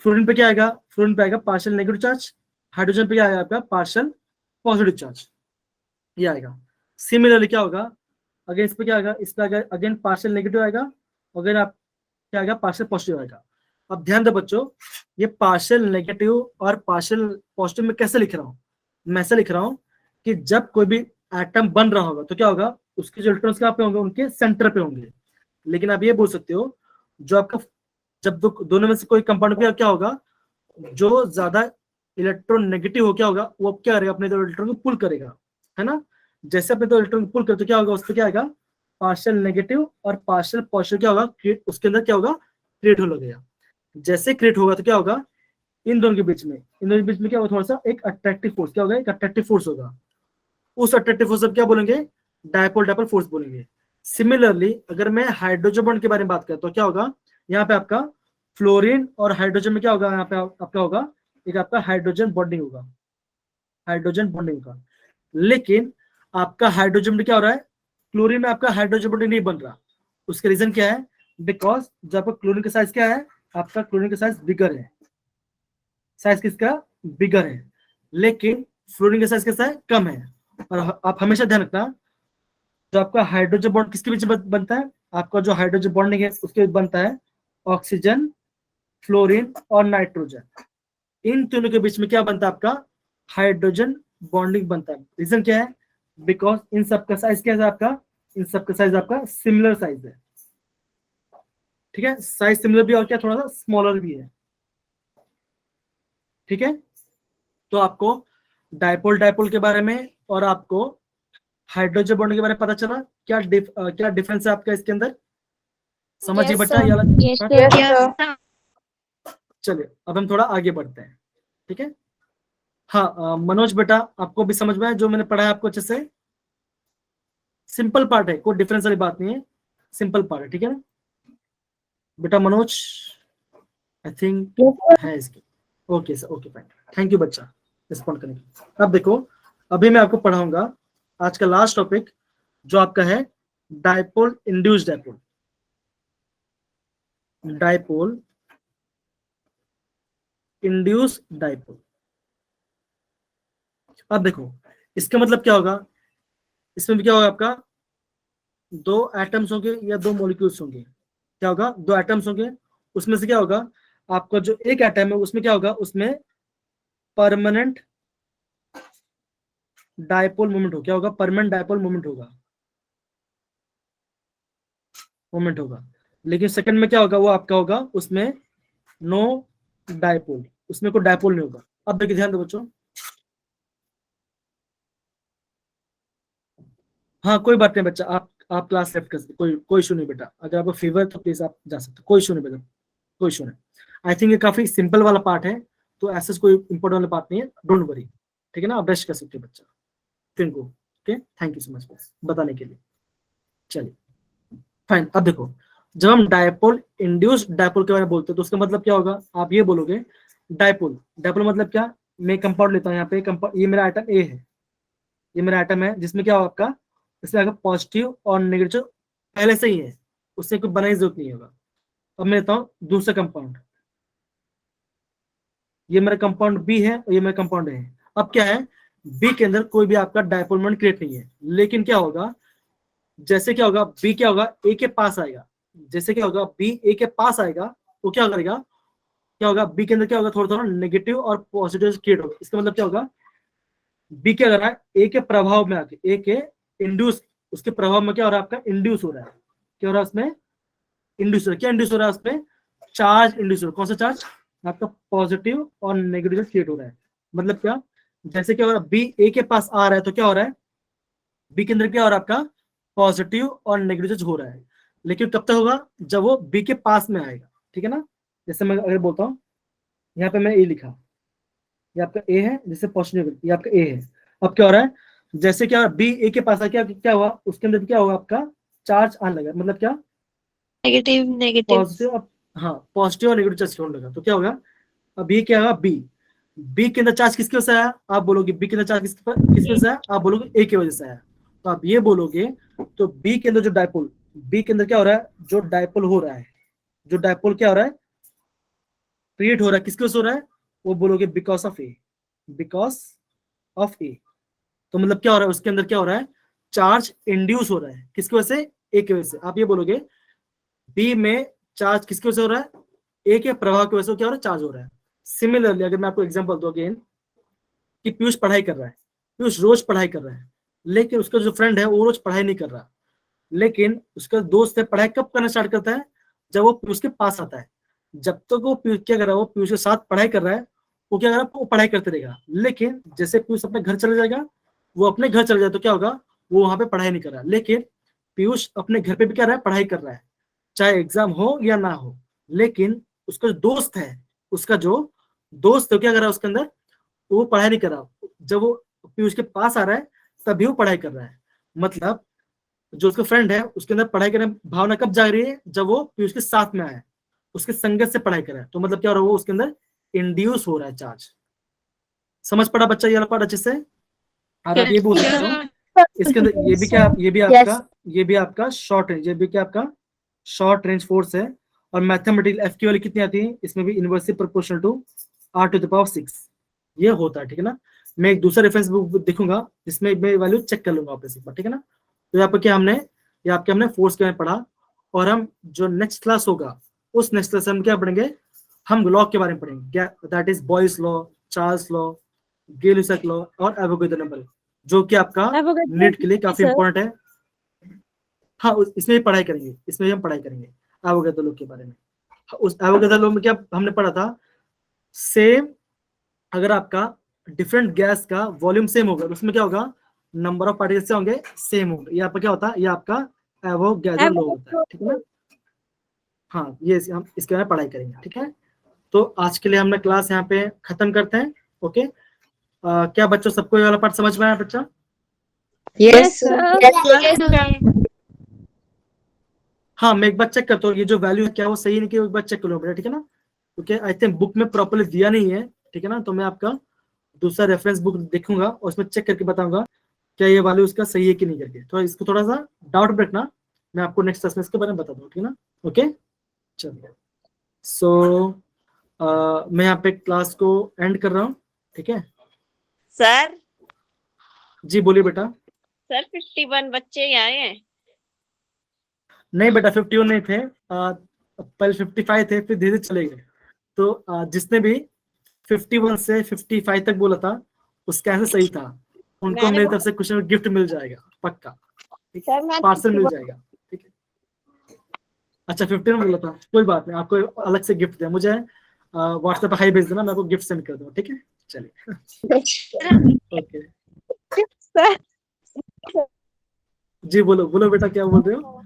फ्लोरीन पे क्या आएगा, फ्लोरीन पे आएगा पार्शियल नेगेटिव चार्ज, हाइड्रोजन पे क्या आएगा आपका पार्शियल पॉजिटिव चार्ज, ये आएगा। सिमिलरली क्या होगा, अगेन इस पे क्या आएगा, इस पे आएगा अगेन पार्शियल नेगेटिव आएगा, अगेन आप क्या आएगा पार्शियल पॉजिटिव आएगा। अब ध्यान दो बच्चों, ये पार्शियल नेगेटिव और पार्शियल पॉजिटिव में कैसे लिख रहा हूँ, मैं ऐसे लिख रहा हूँ कि जब कोई भी एटम बन रहा होगा तो क्या होगा, उसके जो इलेक्ट्रॉन्स कहाँ पे होंगे, उनके सेंटर पे होंगे। लेकिन आप ये बोल सकते हो जो आपका जब दोनों में से कोई कंपाउंड पे क्या होगा, जो ज्यादा इलेक्ट्रॉन नेगेटिव हो क्या होगा, वो क्या करेगा, अपने दो इलेक्ट्रॉन को पुल करेगा, है ना। जैसे अपने दो इलेक्ट्रॉन को पुल करे तो क्या होगा, उस पर क्या आएगा, पार्शियल नेगेटिव और पार्शियल पॉजिटिव क्या होगा, उसके अंदर क्या होगा, क्रिएट हो लगेगा। जैसे क्रिएट होगा तो क्या होगा, इन दोनों के बीच में क्या होगा, थोड़ा सा एक अट्रैक्टिव फोर्स, क्या होगा, एक अट्रैक्टिव फोर्स होगा। उस अट्रैक्टिव फोर्स क्या बोलेंगे, डायपोल डायपोल फोर्स बोलेंगे। सिमिलरली अगर मैं हाइड्रोजन बॉन्ड के बारे में बात करें तो क्या होगा, यहाँ पे आपका फ्लोरीन और हाइड्रोजन में क्या होगा, यहाँ पे आपका होगा एक आपका हाइड्रोजन बॉन्डिंग होगा, हाइड्रोजन बॉन्डिंग का। लेकिन आपका हाइड्रोजन में क्या हो रहा है, क्लोरीन में आपका हाइड्रोजन बॉन्डिंग नहीं बन रहा। उसका रीजन क्या है, बिकॉज जब आपका क्लोरीन का साइज क्या है, आपका क्लोरीन का साइज बिगर है, साइज किसका बिगर है, लेकिन फ्लोरीन का साइज कैसा है, कम है। और आप हमेशा ध्यान रखना, जो आपका हाइड्रोजन बॉन्ड किसके बीच में बनता है, आपका जो हाइड्रोजन बॉन्डिंग है उसके बीच बनता है ऑक्सीजन, फ्लोरीन और नाइट्रोजन। इन तीनों के बीच में क्या बनता है, आपका हाइड्रोजन बॉन्डिंग बनता है। रीजन क्या है, बिकॉज इन सब का साइज क्या है आपका, इन सब का साइज आपका सिमिलर साइज है, ठीक है। साइज सिमिलर भी और क्या थोड़ा सा स्मॉलर भी है, ठीक है। तो आपको डायपोल डायपोल के बारे में और आपको हाइड्रोजन बॉन्ड के बारे में पता चला। क्या डिफरेंस है आपका इसके अंदर, समझिए Yes, बच्चा sir. ये वाला Yes, part? Yes, Yes, sir. sir. चलिए अब हम थोड़ा आगे बढ़ते हैं, ठीक है। हाँ मनोज बेटा, आपको भी समझ में आया जो मैंने पढ़ा है आपको अच्छे से, सिंपल पार्ट है, कोई डिफरेंस वाली बात नहीं है, सिंपल पार्ट है, ठीक है ना बेटा मनोज, आई थिंक है इसकी। Okay sir, okay fine, thank you बच्चा रिस्पॉन्ड करने के लिए। अब देखो अभी मैं आपको पढ़ाऊंगा आज का लास्ट टॉपिक जो आपका है dipole induced dipole. Dipole induce dipole. अब देखो इसका मतलब क्या होगा, इसमें भी क्या होगा आपका, दो एटम्स होंगे या दो मॉलिक्यूल्स होंगे। क्या होगा, दो एटम्स होंगे, उसमें से क्या होगा आपका जो एक एटम है उसमें क्या होगा, उसमें परमानेंट डायपोल मोमेंट हो, क्या होगा, परमानेंट डायपोल मोमेंट होगा। लेकिन सेकंड में क्या होगा, वो आपका होगा उसमें नो डायपोल, उसमें कोई डायपोल नहीं होगा। अब देखिए ध्यान दो बच्चों, हाँ कोई बात नहीं बच्चा, आप क्लास लेफ्ट कर सकते, कोई इशू नहीं बेटा। अगर आपको फीवर तो प्लीज आप जा सकते, कोई इशू नहीं बेटा, कोई इशू नहीं। आई थिंक ये काफी सिंपल वाला पार्ट है, तो ऐसा कोई इंपॉर्टेंट वाला पार्ट नहीं है, डोंट वरी, ठीक है ना। आप रेस्ट कर सकते हो बच्चा, थिंक को, okay, thank you so much बताने के लिए। चलिए फाइन। अब देखो जब हम डायपोल इंड्यूस्ड डायपोल के बारे में बोलते हैं तो उसका मतलब क्या होगा, आप ये बोलोगे डायपोल मतलब क्या, मैं कंपाउंड लेता हूँ यहाँ पे, ये मेरा आइटम ए है, ये मेरा आइटम है जिसमें क्या होगा आपका, इसमें अगर पॉजिटिव और नेगेटिव पहले से ही है, उससे कोई बनाने की जरूरत नहीं होगा। अब मैं लेता हूँ दूसरा कंपाउंड, ये मेरा कंपाउंड बी है और ये मेरा कंपाउंड है। अब क्या है, बी के अंदर कोई भी आपका डायपोल मोमेंट क्रिएट नहीं है, लेकिन क्या होगा, जैसे क्या होगा बी क्या होगा ए के पास आएगा, जैसे क्या होगा बी ए के पास आएगा वो क्या करेगा, क्या होगा बी के अंदर क्या होगा, थोड़ा थोड़ा नेगेटिव और पॉजिटिव क्रिएट होगा। इसका मतलब क्या होगा, बी क्या कर रहा है, ए के प्रभाव में आके, ए के इंड्यूस, उसके प्रभाव में क्या हो रहा है आपका, इंड्यूस हो रहा है। क्या हो रहा है उसमें, इंड्यूस हो रहा है। क्या इंड्यूस हो रहा है उसमें, चार्ज इंड्यूस हो रहा है। कौन सा चार्ज, आपका पॉजिटिव और नेगेटिव क्रिएट हो रहा है। मतलब क्या, जैसे क्या हो रहा है बी ए के पास आ रहा है तो क्या हो रहा है, बी के अंदर क्या हो रहा है आपका, पॉजिटिव और नेगेटिव हो रहा है। लेकिन कब तक होगा, जब वो बी के पास में आएगा, ठीक है ना। जैसे मैं अगर बोलता हूँ यहाँ पे मैं ए लिखा, ये आपका ए है, जैसे पॉजिटिव ये आपका ए है। अब क्या हो रहा है, जैसे क्या बी ए के पास आ, क्या हुआ उसके अंदर क्या होगा आपका, चार्ज आने लगा। मतलब क्या, नेगेटिव पॉजिटिव, हाँ पॉजिटिव और नेगेटिव चार्ज होने लगा। तो क्या होगा, अब ये क्या होगा, बी के अंदर चार्ज किसकी वजह से आया, आप बोलोगे बी के अंदर चार्ज किसकी वजह से आया, आप बोलोगे ए की वजह से आया। तो आप ये बोलोगे, तो बी के अंदर जो डायपोल, बी के अंदर क्या हो रहा है, जो डायपोल हो रहा है, जो डायपोल क्या हो रहा है, क्रिएट हो रहा है, किसकी वजह से हो रहा है, वो बोलोगे because of a, because of a. तो मतलब क्या हो रहा है, उसके अंदर क्या हो रहा है, चार्ज इंड्यूस हो रहा है, किसकी वजह से, ए की वजह से। आप ये बोलोगे बी में चार्ज किसकी वजह से हो रहा है, ए के प्रभाव की वजह से क्या हो रहा है, चार्ज हो रहा है। सिमिलरली अगर मैं आपको एग्जांपल दूं अगेन, कि पीयूष पढ़ाई कर रहा है, पीयूष रोज पढ़ाई कर रहा है, लेकिन उसका जो फ्रेंड है वो रोज पढ़ाई नहीं कर रहा, लेकिन उसका दोस्त है पढ़ाई कब करना स्टार्ट करता है, जब वो पीयूष के पास आता है। जब तक वो पीयूष क्या कर रहा है, वो पीयूष के साथ पढ़ाई कर रहा है, वो क्या कर रहा है, वो पढ़ाई करते रहेगा। लेकिन जैसे पीयूष अपने घर चले जाएगा, वो अपने घर चले जाए तो क्या होगा, वो वहां पे पढ़ाई नहीं कर रहा। लेकिन पीयूष अपने घर पे भी क्या रहा है, पढ़ाई कर रहा है, चाहे एग्जाम हो या ना हो। लेकिन उसका जो दोस्त है, उसका जो दोस्त है क्या कर रहा है उसके अंदर, वो पढ़ाई नहीं कर रहा। जब वो पीयूष के पास आ रहा है तभी वो पढ़ाई कर रहा है। मतलब जो उसका फ्रेंड है उसके अंदर पढ़ाई करने भावना कब जाग रही है, जब वो पीयूष के साथ में आया, उसके संगत से पढ़ाई कर रहा है। तो मतलब क्या हो रहा है, वो उसके अंदर इंड्यूस हो रहा है चार्ज। समझ पड़ा बच्चा ये वाला पार्ट अच्छे से। और आप ये बोल सकते हो इसके अंदर ये भी क्या, ये भी आपका शॉर्ट रेंज, ये भी क्या आपका शॉर्ट रेंज फोर्स है। और मैथमेटिकल एफ की वैल्यू कितनी आती है, इसमें भी इनवर्सली प्रोपोर्शनल टू r⁶ ये होता है, ठीक है ना। मैं एक दूसरा रेफरेंस बुक देखूंगा जिसमें मैं वैल्यू चेक कर लूंगा वापस एक बार, ठीक है ना। तो यहाँ पर क्या हमने, ये आपके हमने फोर्स के बारे में पढ़ा, और हम जो नेक्स्ट क्लास होगा उस नेक्स्ट क्लास हम क्या पढ़ेंगे, हम लॉ के बारे में पढ़ेंगे, क्या that is Boyle's law, Charles law, Gay Lussac law और एवोगाड्रो नंबर, जो कि आपका नीट के लिए काफी इंपॉर्टेंट है। हाँ इसमें भी पढ़ाई करेंगे, इसमें भी हम पढ़ाई करेंगे एवोगाड्रो लॉ के बारे में। उस एवोगाड्रो लॉ में क्या हमने पढ़ा था, सेम अगर आपका डिफरेंट गैस का वॉल्यूम सेम होगा तो उसमें क्या होगा, नंबर ऑफ पार्टिकल्स क्या होंगे, सेम होंगे। यहाँ पर क्या होता है, ये आपका एवोगाड्रो लॉ होता है, ठीक है ना। हाँ ये हम इसके बारे में पढ़ाई करेंगे, ठीक है। तो आज के लिए हमने क्लास यहाँ पे खत्म करते हैं, ओके। क्या बच्चों सबको ये वाला पार्ट समझ में आया बच्चा? यस हाँ मैं एक बार चेक करता हूँ ये जो वैल्यू है क्या वो सही नहीं कि, एक बार चेक कर लो बेटा, ठीक है ना। क्योंकि आई थिंक बुक में प्रॉपर्ली दिया नहीं है, ठीक है ना। तो मैं आपका दूसरा रेफरेंस बुक देखूंगा और उसमें चेक करके बताऊंगा क्या ये वैल्यू उसका सही है कि नहीं करके। तो इसको थोड़ा सा डाउट रखना, मैं आपको नेक्स्ट क्लास में इसके बारे में बता दूँ, ठीक है ना। ओके चलिए, सो मैं यहाँ पे क्लास को एंड कर रहा हूँ, ठीक है। सर जी बोलिए बेटा। सर 51 बच्चे ही आए हैं। नहीं बेटा 51 नहीं थे, पहले 55 थे, फिर धीरे धीरे चले गए। तो जिसने भी 51 से 55 तक बोला था उसका आंसर सही था, उनको मैंने मेरी तरफ से कुछ गिफ्ट मिल जाएगा पक्का, ठीक है, सर मैं पार्सल मिल जाएगा, ठीक है। अच्छा 15 में बोला था, कोई बात नहीं, आपको अलग से गिफ्ट दिया, मुझे व्हाट्सएप पर हाई भेज देना, मैं आपको गिफ्ट सेंड कर दूंगा, ठीक है। चलिए ओके सर जी बोलो बोलो बेटा, क्या बोल रहे हो।